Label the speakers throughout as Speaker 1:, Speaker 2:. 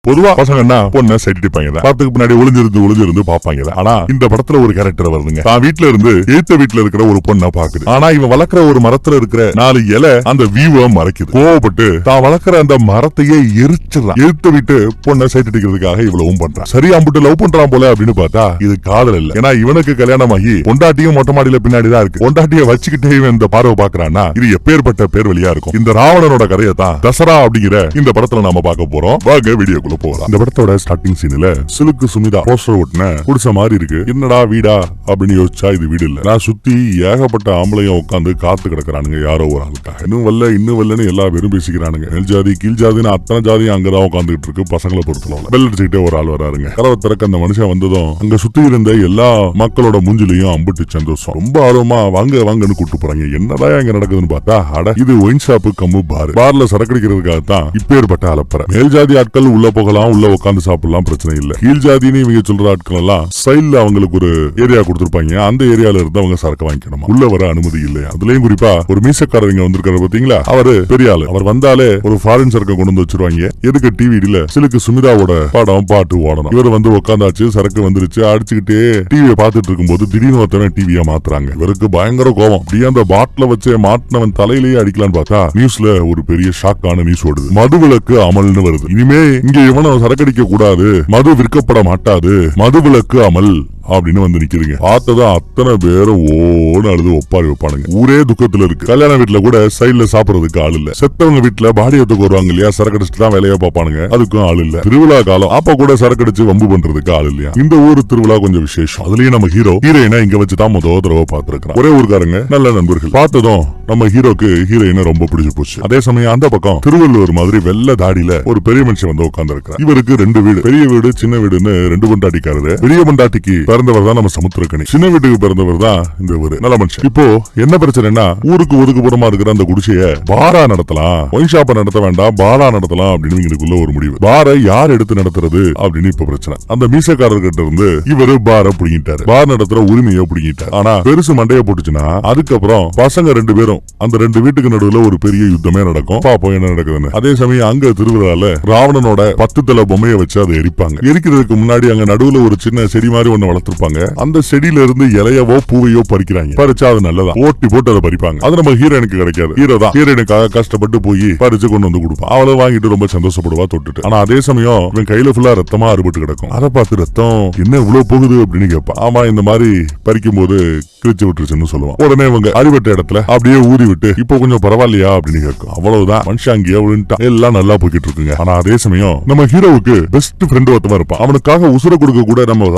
Speaker 1: பொதுவா பசங்கன்னா பொண்ணை சைட்டிப்பாங்க, படத்துக்கு பின்னாடி ஒளிஞ்சிருந்து பாப்பாங்க. ஆனா இந்த படத்துல ஒரு கேரக்டர் வருதுங்க, தான் வீட்டுல இருந்து எழுத்த வீட்டுல இருக்கிற ஒரு பொண்ணை பாக்குது. ஆனா இவன் வளர்க்கிற ஒரு மரத்துல இருக்கிற 4 இலை அந்த வியூவை மறைக்குது. கோவப்பட்டு தான் வளர்க்கிற அந்த மரத்தையே எரிச்சிடறான். எழுத்த வீட்டு பொண்ணை சைட்டிக்கிறதுக்காக இவ்வளவும் பண்றான். சரி அம்பிட்டு லவ் பண்றான் போல அப்படின்னு பார்த்தா இது காதல் இல்ல. ஏன்னா இவனுக்கு கல்யாணம் ஆகி பொண்டாட்டியும் மொட்டை மாடியில பின்னாடிதான் இருக்கு. பொண்டாட்டியை வச்சுக்கிட்டே இவன் இந்த பார்வை பாக்குறான்னா இது எப்பேற்பட்ட பேர் வழியா இருக்கும். இந்த ராவணனோட கதையை தான் தசரா அப்படிங்கிற இந்த படத்துல நாம பார்க்க போறோம். வாங்க வீடியோ போறோம். இந்த படத்தோட ஸ்டார்டிங் சீன்ல சிலுக்கு சுமிதா போஸ்டர் ஓட்டுன குடிச மாதிரி இருக்கு. என்னடா வீடா அப்படின்னு யோசிச்சா இது வீடு இல்ல. நான் சுத்தி ஏகப்பட்ட ஆம்பளையும் உட்காந்து காத்து கிடக்குறானுங்க யாரோ ஒரு ஆளுக்காக. இன்னும் வல்லன்னு எல்லா பேரும் பேசிக்கிறானுங்க. மேல் ஜாதி கீழ் ஜாதின்னு அத்தனை ஜாதியும் அங்கதான் உட்காந்துட்டு இருக்கு. பசங்களை பொறுத்தளவுல பெல் அடிச்சுக்கிட்டே ஒரு ஆள் வராருங்க. கதவை திறக்க அந்த மனுஷன் வந்ததும் அங்க சுத்தி இருந்த எல்லா மக்களோட மூஞ்சிலையும் அம்பிட்டு சந்தோஷம். ரொம்ப ஆர்வமா வாங்கன்னு கூட்டு போறாங்க. என்னதான் அங்க நடக்குதுன்னு பார்த்தா அட இது ஒயின் ஷாப்பு கம்மு பார்ல சரக்கடிக்கிறதுக்காக தான் இப்பேற்பட்ட அலப்பற. மேல் ஜாதி ஆட்கள் உள்ள போகலாம், உள்ள உட்காந்து சாப்பிடலாம், பிரச்சனை இல்ல. கீழ் ஜாதின்னு இவங்க சொல்ற ஆட்கள் எல்லாம் சைட்ல அவங்களுக்கு ஒரு ஏரியா கொடுத்திருப்பாங்க. அந்த ஏரியால இருந்து அவங்க சரக்கு வாங்கிக்கணும். உள்ள வர அனுமதி இல்லையா. அதுலயும் குறிப்பா ஒரு மீசக்காரங்க வந்திருக்காரு பாத்தீங்களா, அவரு பெரிய ஆளு. அவர் வந்தாலே ஒரு ஃபாரின் சரக்கு கொண்டு வந்து வச்சிருவாங்க. எதுக்கு டிவில சிலுக்கு சுமிதாவோட படம் பாட்டு ஓடணும். இவர் வந்து உட்காந்தாச்சு, சரக்கு வந்துருச்சு, அடிச்சுக்கிட்டே டிவியை பார்த்துட்டு இருக்கும்போது திடீர்னு ஒருத்தவன் டிவியை மாத்துறாங்க. இவருக்கு பயங்கர கோபம். அப்படியே அந்த பாட்டில வச்சு மாட்டினவன் தலையிலேயே அடிக்கலான்னு பார்த்தா நியூஸ்ல ஒரு பெரிய ஷாக்கான நியூஸ் ஓடுது. மதுவிலக்கு அமல்னு வருது. இனிமே இங்க இவனை சரக்கடிக்க கூடாது, மது விற்கப்பட மாட்டாது, மதுவிலக்கு அமல் அப்படின்னு வந்து நிக்குதுங்க. பார்த்ததான் அத்தனை பேரும் ஓன்னு அழுது ஒப்பாரி வைப்பானுங்க. ஊரே துக்கத்துல இருக்கு. கல்யாண வீட்டுல கூட சைட்ல சாப்பிடறதுக்கு ஆள் இல்ல. செத்தவங்க வீட்டுல பாடியத்துக்கு வருவாங்க இல்லையா, சரக்கடிச்சுட்டு தான் வேலையா பாப்பானுங்க, அதுக்கும் ஆள் இல்ல. திருவிழா காலம் அப்ப கூட சரக்கடிச்சு வம்பு பண்றதுக்கு ஆள் இல்லையா. இந்த ஊர் திருவிழா கொஞ்சம் விசேஷம். அதுலயும் நம்ம ஹீரோயினை இங்க வச்சுதான் முதல் தடவை பாத்துருக்கான். ஒரே ஊருக்காரங்க, நல்ல நண்பர்கள். பார்த்ததும் நம்ம ஹீரோக்கு ஹீரோயினை ரொம்ப பிடிச்சு போச்சு. அதே சமயம் அந்த பக்கம் திருவள்ளுவர் மாதிரி வெள்ள தாடியில ஒரு பெரிய மனுஷன் வந்து உட்கார்ந்து இருக்கிறார். இவருக்கு 2 வீடு, பெரிய வீடு சின்ன வீடுன்னு 2 பண்டாட்டிக்காரரு. பெரிய பண்டாட்டிக்கு பிறந்தவர் தான் நம்ம சமுத்திரக்கனி, சின்ன வீட்டுக்கு பிறந்தவர் தான் இந்த ஊரு நல்ல மனுஷன். இப்போ என்ன பிரச்சனைனா ஊருக்கு ஒதுக்குப்புறமா இருக்கிற அந்த குடிசைய பாரா நடத்தலாம், ஒயின் ஷாப்பை நடத்த வேண்டாம், பாரா நடத்தலாம் அப்படின்னு இவங்களுக்குள்ள ஒரு முடிவு. பாரை யார் எடுத்து நடத்துறது அப்படின்னு இப்ப பிரச்சனை. அந்த மீசக்காரர்கிட்ட இருந்து இவரு பாரை புடிங்கிட்டாரு, பார் நடத்துற உரிமையை புடிங்கிட்டாரு. ஆனா பெருசு மண்டைய போட்டுச்சுன்னா அதுக்கப்புறம் பசங்க 2 பேரும் அந்த 2 வீட்டுக்கு நடுவுல ஒரு பெரிய யுத்தமே நடக்கும். பாப்போம் என்ன நடக்குதுன்னு. அதே சமயம் அங்க திருவிழால ராவணனோட 10 தலை பொம்மையை வச்சு அதை எரிப்பாங்க. எரிக்கிறதுக்கு முன்னாடி அங்க நடுவுல ஒரு சின்ன செடி மாதிரி ஒண்ணு வளர்த்திருப்பாங்க. அந்த செடியில இருந்து இலையவோ பூவையோ பறிக்கிறாங்க. பறிச்சா அது நல்லதா ஓட்டி போட்டு அதை பறிப்பாங்க. அது நம்ம ஹீரோனுக்கு கிடைக்காது. ஹீரோ தான் ஹீரோனுக்காக கஷ்டப்பட்டு போய் பறிச்சு கொண்டு வந்து கொடுப்பான். அவளை வாங்கிட்டு ரொம்ப சந்தோஷப்படுவா தொட்டுட்டு. ஆனா அதே சமயம் இவன் கையில ஃபுல்லா ரத்தமா அறுபட்டு கிடக்கும். அதை பார்த்து ரத்தம் என்ன இவ்வளவு போகுது அப்படின்னு கேட்பான். ஆமா இந்த மாதிரி பறிக்கும் போது கிழிச்சு விட்டுருச்சுன்னு சொல்லுவான். உடனே இவங்க அடிபட்ட இடத்துல அப்படியே ஊதி விட்டு இப்போ கொஞ்சம் பரவாயில்லையா அப்படின்னு கேட்கும். அவ்வளவுதான் மனுஷன் அங்கேயே எல்லாம் நல்லா போய்கிட்டு இருக்குங்க. ஆனா அதே சமயம் நம்ம ஹீரோவுக்கு பெஸ்ட் ஃப்ரெண்ட் ஒருத்தவன் இருப்பான். அவனுக்காக உசுர கொடுக்க கூட நம்ம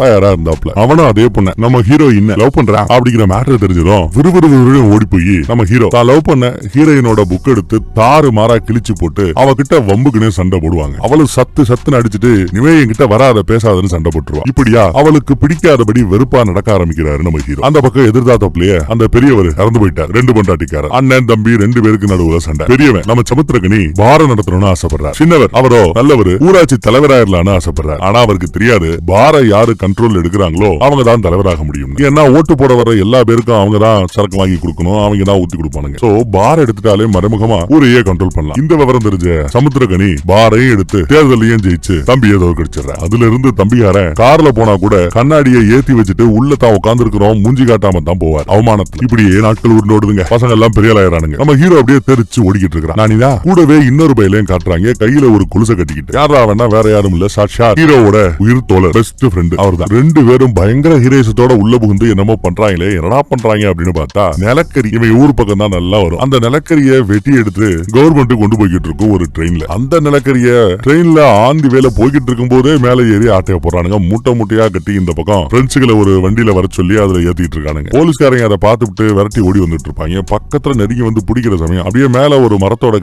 Speaker 1: தயாரா இருந்தாப்ல. அவனும் அதே பொண்ண நம்ம ஹீரோயின் லவ் பண்றான் அப்படிங்கிற மேட்டர் தெரிஞ்சதும் விறுவிறு ஓடி போய் நம்ம ஹீரோ தான் லவ் பண்ண ஹீரோயினோட புக் எடுத்து தாறு மாறா கிழிச்சு போட்டு அவகிட்ட வம்புக்குன்னு சண்டை போடுவாங்க. அவளு சத்துன்னு அடிச்சுட்டு இனிமே என்கிட்ட வராத பேசாதன்னு சண்டை போட்டுருவா. இப்படியா அவளுக்கு பிடிக்காதபடி வெறுப்பா நடக்க ஆரம்பிக்கிறாரு நம்ம ஹீரோ. அந்த பக்கம் எதிர்த்தாத்தப்லயே அந்த பெரியவர் இறந்து போயிட்டார். 2 பண்டாட்டிக்காரர், அண்ணன் தம்பி 2 பேருக்கு நடுவுல சண்டை. பெரியவன் நம்ம சமுத்திரக்கனி பாரம் நடத்தணும்னு ஆசைப்படுறார். சின்னவர் அவரோ நல்லவர் ஊராட்சி தலைவராயிரலான்னு ஆசைப்படுறார். ஆனா அவருக்கு தெரியாது பார யாரு கண்ட்ரோல் எடுக்கிறாங்களோ அவங்க தான் தலைவராக முடியும். ஏன்னா ஓட்டு போட வர எல்லா பேருக்கும் அவங்க தான் சரக்கு வாங்கி கொடுக்கணும், அவங்க தான் ஊத்தி கொடுப்பானுங்க. சோ பார் எடுத்துட்டாலே மறைமுகமா ஊரையே கண்ட்ரோல் பண்ணலாம். இந்த விவரம் தெரிஞ்ச சமுத்திரக்கனி பாரையும் எடுத்து தேர்தலையும் ஜெயிச்சு தம்பியை தோற்கடிச்சிடற. அதுல இருந்து தம்பிகாரன் கார்ல போனா கூட கண்ணாடியை ஏத்தி வச்சுட்டு உள்ள தான் உட்கார்ந்து இருக்கிறோம் மூஞ்சி காட்டாம தான் போவார் அவமானத்துல. இப்படியே நாட்கள் உருண்டோடுதுங்க. பசங்க எல்லாம் பெரிய ஆயிரானுங்க. நம்ம ஹீரோ அப்படியே தெரிச்சு ஓடிக்கிட்டு இருக்கிறான். நானிதான் கூடவே இன்னொரு பையிலையும் காட்டுறாங்க, கையில ஒரு குலுசை கட்டிக்கிட்டு. யாரா வேணா வேற யாரும் இல்ல, சாட்சாத் ஹீரோவோட உயிர் தோழர் பெஸ்ட் ஃப்ரெண்ட் அவர் தான். 2 பேரும் பயங்கர ஹீரோயிசத்தோட உள்ள புகுந்து என்னமோ பண்றாங்களே, என்னடா பண்றாங்க அப்படின்னு பார்த்தா நிலக்கரி இவன் ஊர் பக்கம் தான் நல்லா வரும். அந்த நிலக்கரியை வெட்டி எடுத்து கவர்மெண்ட் கொண்டு போய்கிட்டு இருக்கும் ஒரு ட்ரெயின்ல. அந்த நிலக்கரிய ட்ரெயின்ல ஆந்தி வேலை போய்கிட்டு இருக்கும் போதே மேல ஏறி ஆட்டைய போறானுங்க. மூட்டையா கட்டி இந்த பக்கம் பிரெஞ்சுகளை ஒரு வண்டியில வர சொல்லி அதுல ஏத்திட்டு இருக்கானுங்க. போலீஸ்காரங்க அதை பார்த்துட்டு விரட்டி ஓடி வந்துட்டு இருப்பாங்க. பக்கத்துல நெருங்கி வந்து பிடிக்கிற சமயம் அப்படியே மேல ஒரு மரத்தோட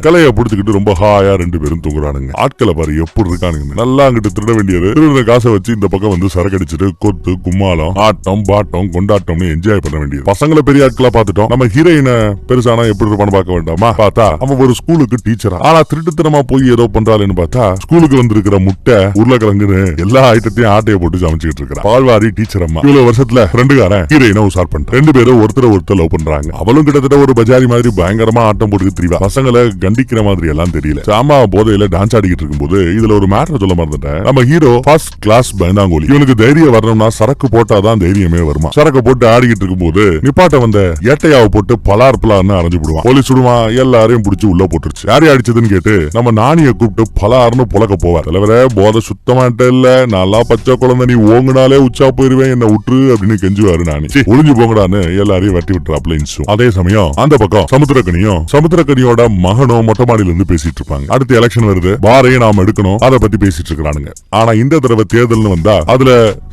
Speaker 1: கிளைய பிடிச்சிக்கிட்டு ரொம்ப ஹாயா 2 பேரும் தூங்குறானுங்க. ஆட்களை பாரு எப்படி இருக்கானுங்க. நல்லா அங்கிட்டு திருட வேண்டியது திருடுற காசை வச்சு இந்த பக்கம் வந்து சரக்கடிச்சிட்டு கொத்து கும்மாளம் ஆட்டம் பாட்டம் கொண்டாட்டம்னு என்ஜாய் பண்ண வேண்டியது. பசங்களை பெரிய ஆட்களா பாத்துட்டோம். நம்ம ஹீரோயினை பெருசானா எப்படி இருப்பான்னு பார்க்க வேண்டாமா. பார்த்தா அவன் ஒரு ஸ்கூலுக்கு டீச்சரா, ஆனா திருட்டுத்தனமா போய் ஏதோ பண்றாள்னு பார்த்தா ஸ்கூலுக்கு வந்திருக்கிற முட்டை உருளைக்கிழங்குன்னு எல்லா ஐட்டத்தையும் ஆட்டையை போட்டு சமைச்சுக்கிட்டு இருக்கிறான். பால்வாரி டீச்சர் அம்மா. இவ்வளவு வருஷத்துல ஃப்ரெண்டுக்காரன் ஹீரோயினை உசார் பண்ற. 2 பேரும் ஒருத்தர் லவ் பண்றாங்க. வச்சுங்க. அவளும் கிட்டத்தட்ட ஒரு பஜாரி மாதிரி பயங்கரமா ஆட்டம் போட்டு திரிவா. பசங்களை கண்டிக்கிற மாதிரி எல்லாம் தெரியல. சாமா போதையில டான்ஸ் ஆடிக்கிட்டு இருக்கும்போது இதுல ஒரு மேட்டர் சொல்ல மறந்துட்டேன். நம்ம ஹீரோ ஃபர்ஸ்ட் கிளாஸ் பயந்தாங்கோலி. இவனுக்கு தைரியம் வரணும்னா சரக்கு போட்டாதான் தைரியமே வருமா. சரக்கு போட்டு ஆடிக்கிட்டு இருக்கும்போது நிப்பாட்ட வந்த ஏட்டையாவை போட்டு பலார்னு அரைஞ்சு விடுவான். போலீஸ் விடுவான். எல்லாரையும் பிடிச்சி உள்ள போட்டுருச்சு. யாரையும் அடிச்சதுன்னு கேட்டு நம்ம நாணியை கூப்பிட்டு பலார்னு புழக்க போவார். தலைவரே போதை சுத்தமாட்ட இல்ல, நல்லா பச்சை குழந்தை, நீ ஓங்குனாலே உச்சா போயிருவேன், என்ன விட்டுரு அப்படின்னு கெஞ்சுவாரு. நானி ஒளிஞ்சு போங்கடான்னு எல்லாரையும் வெட்டி விட்டுறாப்ல. அதே சமயம் அந்த பக்கம் சமுத்திரக்கனியோட மகனும் மொட்டை மாடியில இருந்து பேசிட்டு இருப்பாங்க. அடுத்து எலெக்ஷன் வருது, பாரையும் நாம எடுக்கணும், அதை பத்தி பேசிட்டு இருக்கானுங்க. ஆனா இந்த தடவை தேர்தல்னு வந்தா அதுல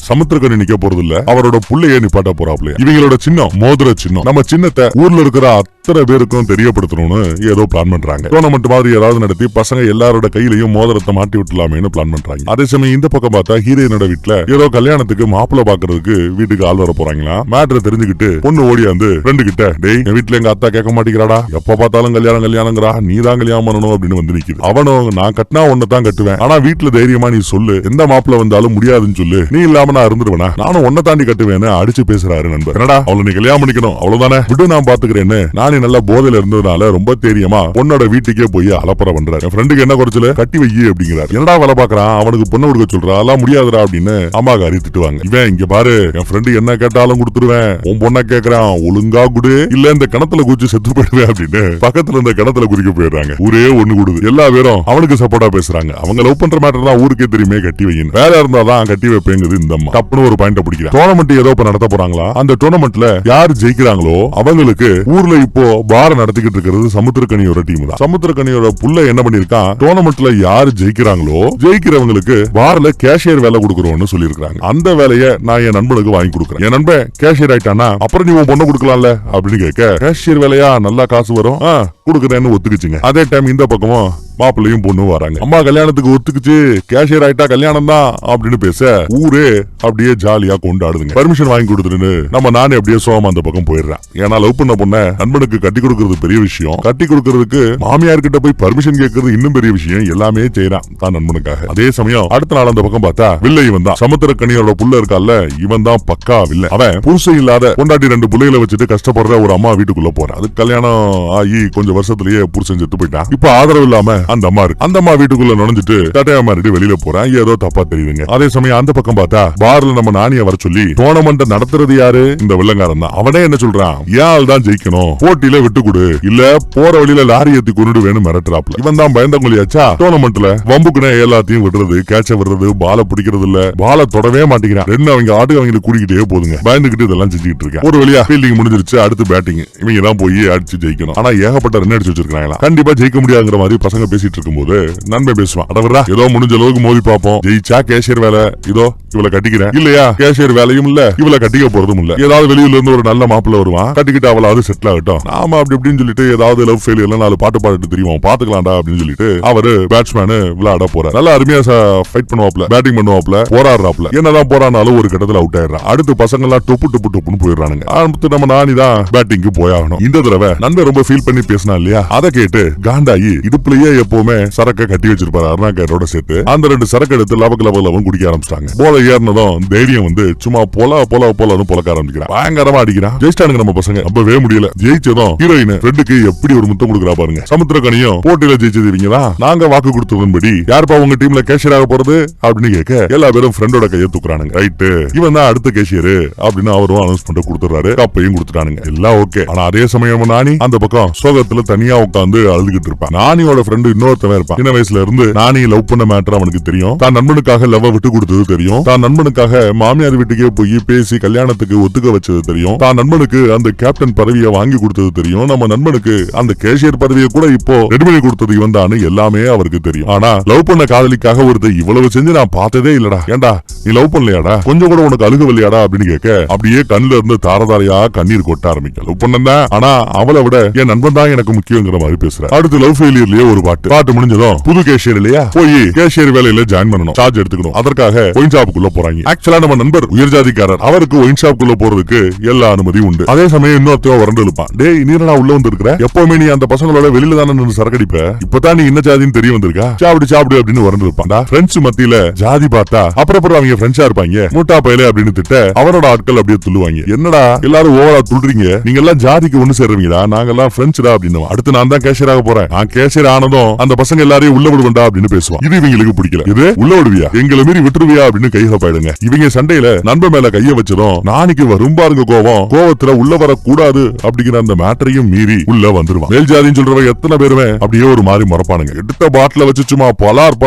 Speaker 1: சமுத்திரக்கனி நிக்க போறது இல்ல, அவரோட புள்ளைய நிப்பாட்ட போறாப்ல. இவங்களோட சின்னம் மோதிர சின்னம். நம்ம சின்னத்தை ஊர்ல இருக்கிற அத்தனை பேருக்கும் தெரியப்படுத்தணும்னு ஏதோ பிளான் பண்றாங்க. டோர்னமெண்ட் மாதிரி ஏதாவது நடத்தி பசங்க எல்லாரோட கையிலையும் மோதிரத்தை மாட்டி விட்டுலாமேன்னு பிளான் பண்றாங்க. அதே சமயம் இந்த பக்கம் பார்த்தா ஹீரோயினோட வீட்டுல ஏதோ கல்யாணத்துக்கு மாப்பிள்ள பாக்குறதுக்கு வீட்டுக்கு ஆள் வர போறாங்களா. மேட்டரை தெரிஞ்சுக்கிட்டு பொண்ணு ஓடியாந்து ஃப்ரெண்டு கிட்ட, டேய் என் வீட்டுல எங்க அத்தா கேட்க மாட்டேங்கிறாடா, எப்ப பார்த்தாலும் கல்யாணங்கிறா, நீ தான் கல்யாணம் பண்ணணும் அப்படின்னு வந்து நிக்குது. அவனும் நான் கட்டினா ஒன்னு தான் கட்டுவேன், ஆனா வீட்டுல தைரியமா நீ சொல்லு, எந்த மாப்பிள்ள வந்தாலும் முடியாதுன்னு சொல்லு, நீ இல்லாம நான் இருந்துருவேனா, நானும் ஒன்ன தாண்டி கட்டுவேன்னு அடிச்சு பேசுறாரு நண்பர். என்னடா அவளை நீ கல்யாணம் பண்ணிக்கணும் அவ்வளவுதானே, விட்டு நான் பாத்துக்கிறேன்னு நானே நல்லா போதையில இருந்ததுனால ரொம்ப தைரியமா பொண்ணோட வீட்டுக்கே போய் அலப்பற பண்றாரு. என் ஃப்ரெண்டுக்கு என்ன குறைச்சல, கட்டி வை அப்படிங்கிறாரு. என்னடா வேலை பாக்குறான், அவனுக்கு பொண்ணு கொடுக்க சொல்றா, அதெல்லாம் முடியாதுடா அப்படின்னு அம்மாக்காரி திட்டுவாங்க. இவன் இங்க பாரு, என் ஃப்ரெண்டு என்ன கேட்டாலும் கொடுத்துருவேன், உன் பொண்ண கேக்குறான், ஒழுங்கா குடு, இல்ல இந்த கிணத்துல குதிச்சு செத்து போயிடுவேன் அப்படின்னு பக்கத்துல இந்த கிணத்துல குதிக்க போயிடுறாங்க. ஊரே ஒண்ணு கொடுது. எல்லா பேரும் அவனுக்கு சப்போர்ட்டா பேசுறாங்க. அவங்க லவ் பண்ற மேட்டர் தான் ஊருக்கே தெரியுமே, கட்டி வையின், வேற இருந்தாதான் கட்டி வைப்பேங்குது இந்த அம்மா. தப்புன்னு ஒரு பாயிண்ட் பிடிக்கிறேன். டோர்னமெண்ட் ஏதோ இப்ப நடத்த போறாங்களா, அந்த டோர்னமெண்ட்ல யாரு ஜெயிக்கிறாங்களோ அவங்களுக்கு ஊர்ல இப்போ பார நடத்திக்கிட்டு இருக்கிறது சமுத்திரக்கனியோட டீம் தான். சமுத்திரக்கனியோட புள்ள என்ன பண்ணிருக்கான், டோர்னமெண்ட்ல யாரு ஜெயிக்கிறாங்களோ ஜெயிக்கிறவங்களுக்கு பார்ல கேஷியர் வேலை கொடுக்கறோம்னு சொல்லிருக்காங்க. அந்த வேலையை நான் என் நண்பனுக்கு வாங்கி கொடுக்குறேன். என் நண்பன் கேஷியர் ஆயிட்டானா அப்புறம் நீ உன் பொண்ணை கொடுக்கலாம்ல அப்படின்னு கேட்க, கேஷியர் வேலையா நல்லா காசு வரும், கொடுக்குறேன்னு ஒத்துக்குச்சுங்க. அதே டைம் இந்த பக்கமும் மாப்பிள்ளையும் பொண்ணு வராங்க. அம்மா கல்யாணத்துக்கு ஒத்துக்குச்சு, கேஷியர் ஆயிட்டா கல்யாணம் தான் அப்படின்னு பேச ஊரே அப்படியே ஜாலியா கொண்டாடுதுங்க. பர்மிஷன் வாங்கி கொடுத்துட்டு நம்ம நானே அப்படியே சோமா அந்த பக்கம் போயிடுறேன். ஏன்னா லவ் பண்ண பொண்ண நண்பனுக்கு கட்டி கொடுக்கறது பெரிய விஷயம், கட்டி கொடுக்கறதுக்கு மாமியார் கிட்ட போய் பர்மிஷன் கேட்கறது இன்னும் பெரிய விஷயம். எல்லாமே செய்யறான் தான் நண்பனுக்காக. அதே சமயம் அடுத்த நாள் அந்த பக்கம் பார்த்தா வில்லை இவன் தான். சமுத்திரக்கனியோட புள்ள இருக்கால, இவன் தான் பக்கா வில்லை. அவன் புருஷன் இல்லாத பொண்டாட்டி 2 பிள்ளைகளை வச்சுட்டு கஷ்டப்படுற ஒரு அம்மா வீட்டுக்குள்ள போறான். அது கல்யாணம் ஆகி கொஞ்சம் வருஷத்துலயே புருஷன் செத்து போயிட்டான். இப்ப ஆதரவு இல்லாம அந்த அம்மா இருக்கு. அந்த அம்மா வீட்டுக்குள்ள நுழைஞ்சிட்டு தட்டையா மாறிட்டு வெளியில போறான். ஏதோ தப்பா தெரியுதுங்க. அதே சமயம் அந்த பக்கம் பார்த்தா பார்ல நம்ம நாணிய வர சொல்லி டோர்னமெண்ட் நடத்துறது யாரு, இந்த வெள்ளங்காரன் தான். அவனே என்ன சொல்றான், ஏன் தான் ஜெயிக்கணும், போட்டியில விட்டு கொடு, இல்ல போற வழியில லாரி ஏத்தி கொண்டு வேணும் மிரட்டுறாப்ல. இவன் தான் பயந்தவங்களையாச்சா, டோர்னமெண்ட்ல வம்புக்குனே எல்லாத்தையும் விடுறது, கேட்ச விடுறது, பால பிடிக்கிறது இல்ல, பால தொடவே மாட்டேங்கிறான். ரெண்டு அவங்க ஆட்டு அவங்க கூடிக்கிட்டே போதுங்க. பயந்துகிட்டு இதெல்லாம் செஞ்சுட்டு இருக்கேன். ஒரு வழியா ஃபீல்டிங் முடிஞ்சிருச்சு, அடுத்து பேட்டிங். இவங்க தான் போய் அடிச்சு ஜெயிக்கணும். ஆனா ஏகப்பட்ட ரன் அடிச்சு வச்சிருக்காங்களா, கண்டிப்பா ஜெயிக்க முடியாதுங்கிற மாதிரி பசங்க பேசிட்டு இருக்கும்போது நண்பன் பேசுவான், அடவரா ஏதோ முடிஞ்ச அளவுக்கு மோதி பாப்போம், ஜெயிச்சா கேஷியர் வேலை, இதோ இவளை கட்டிக்கிறேன், இல்லையா கேஷியர் வேலையும் இல்ல, இவளை கட்டிக்க போறதும் இல்ல, ஏதாவது வெளியில இருந்து ஒரு நல்ல மாப்பிள்ள வருவான், கட்டிக்கிட்டு அவளாவது செட்டில் ஆகட்டும், நாம அப்படி இப்படின்னு சொல்லிட்டு ஏதாவது லவ் ஃபெயிலியர் 4 பாட்டு பாடிட்டு தெரியும் பாத்துக்கலாம்டா அப்படின்னு சொல்லிட்டு அவரு பேட்ஸ்மேனு விளையாட போறார். நல்லா அருமையா ஃபைட் பண்ணுவாப்ல, பேட்டிங் பண்ணுவாப்ல, போராடுறாப்ல. என்னதான் போறானாலும் ஒரு கட்டத்துல அவுட் ஆயிடுறான். அடுத்து பசங்க எல்லாம் டொப்புன்னு போயிடுறானுங்க. அடுத்து நம்ம நானிதான் பேட்டிங்கு போயாகணும். இந்த தடவை நண்பன் ரொம்ப ஃபீல் பண்ணி பேசினா இல்லையா, அதை கேட்டு காண்டாயி இடுப்புலயே எப்பவுமே சரக்க கட்டி வச்சிருப்பாரு அருணாக்கரோட சேர்த்து. அந்த 2 சரக்கு எடுத்து லவன் குடிக்க ஆரம்பிச்சிட்டாங்க. போல ஏறினதும் தைரியம் வந்து சும்மா போலன்னு பொலக்க ஆரம்பிக்கிறான். பயங்கரமா அடிக்கிறான். ஜெயிச்சிட்டானுங்க நம்ம பசங்க. நம்பவே முடியல. ஜெயிச்சதும் ஹீரோயின் ஃப்ரெண்டுக்கு எப்படி ஒரு முத்தம் கொடுக்குறா பாருங்க. சமுத்திரக்கனியும் போட்டியில ஜெயிச்சது இவங்களா, நாங்க வாக்கு கொடுத்ததன்படி யாருப்பா உங்க டீம்ல கேஷியர் ஆக போறது அப்படின்னு கேட்க எல்லா பேரும் ஃப்ரெண்டோட கையை தூக்குறானுங்க. ரைட்டு, இவன் தான் அடுத்த கேஷியர் அப்படின்னு அவரும் அனௌன்ஸ்மெண்ட் கொடுத்துறாரு. கப்பையும் கொடுத்துட்டானுங்க. எல்லாம் ஓகே. ஆனா அதே சமயம் நானி அந்த பக்கம் சோகத்துல தனியா உட்காந்து அழுதுகிட்டு இருப்பான். நானியோட ஃப்ரெண்டு இன்னொருத்தவன் இருப்பான். சின்ன வயசுல இருந்து நானி லவ் பண்ண மேட்டர் அவனுக்கு தெரியும். தான் நண்பனுக்காக லவ் விட்டு கொடுத்தது தெரியும். தான் நண்பனுக்காக மாமியார் வீட்டுக்கே போய் பேசி கல்யாணத்துக்கு ஒத்துக்க வச்சது தெரியும். தான் நண்பனுக்கு அந்த கேப்டன் பதவியை வாங்கி கொடுத்தது தெரியும். நம்ம நண்பனுக்கு அந்த கேஷியர் பதவியை கூட இப்போ ரெடி பண்ணி கொடுத்தது இவன் தான் எல்லாமே அவருக்கு தெரியும். ஆனா லவ் பண்ண காதலிக்காக ஒருத்தர் இவ்வளவு செஞ்சு நான் பார்த்ததே இல்லடா, ஏண்டா நீ லவ் பண்ணலையாடா, கொஞ்சம் கூட உனக்கு அழுகவில்லையாடா அப்படின்னு கேட்க அப்படியே கண்ணுல இருந்து தாரதாரையா கண்ணீர் கொட்ட ஆரம்பிக்க. லவ் பண்ணதான், ஆனா அவளை விட என் நண்பன் தான் எனக்கு முக்கியங்கிற மாதிரி பேசுற. அடுத்து லவ் ஃபெயிலியர்லயே ஒரு பாட்டு முடிஞ்சதும் புது கேஷியர் இல்லையா, போய் கேஷியர் வேலையில ஜாயின் பண்ணணும், சார்ஜ் எடுத்துக்கணும். அதற்காக ஒயின் ஷாப்புக்குள்ள போறாங்க. ஆக்சுவலா நம்ம நண்பர் உயர் ஜாதிக்காரர், அவருக்கு ஒயின் ஷாப்புக்குள்ள போறதுக்கு எல்லா அனுமதியும் உண்டு. அதே சமயம் இன்னொருத்தவன் வறண்டு இருப்பான். டே நீரடா உள்ள வந்திருக்கிற? எப்பவுமே நீ அந்த பசங்களோட வெளியில தானே நின்று சரக்கடிப்ப. இப்பதான் நீ என்ன ஜாதின்னு தெரிய வந்திருக்கா? சாப்பிடு அப்படின்னு வரந்து இருப்பான்டா. ஃப்ரெண்ட்ஸ் மத்தியில ஜாதி பார்த்தா அப்புறம் அவங்க ஃப்ரெண்ட்ஸா இருப்பாங்க. மூட்டா பயலே அப்படின்னு திட்ட அவரோட ஆட்கள் அப்படியே துள்ளுவாங்க. என்னடா எல்லாரும் ஓவரா துள்றீங்க, நீங்க எல்லாம் ஜாதிக்கு ஒண்ணு சேர்றீங்களா, நாங்க எல்லாம் ஃப்ரெண்ட்ஸ்டா அப்படின்னு. அடுத்து நான் தான் கேஷியராக போறேன், நான் கேஷியர் ஆனதும் அந்த பசங்க எல்லாரையும் உள்ள விடுவா அப்படின்னு பேசுவான். இது இவங்களுக்கு பிடிக்கல. இது உள்ள விடுவியா, எங்களை மீறி விட்டுருவியா அப்படின்னு கையில போயிடுங்க. இவங்க சண்டையில நண்பன் மேல கைய வச்சதும் நாளைக்கு வரும் பாருங்க கோவத்துல உள்ள வரக்கூடாது அப்படிங்கிற அந்த மேட்டரையும் மீறி உள்ள வந்துருவான். மேல் ஜாதின்னு சொல்றவங்க எத்தனை பேருமே அப்படியே ஒரு மாதிரி மறப்பானுங்க. எடுத்த பாட்டில வச்சு சும்மா பலார்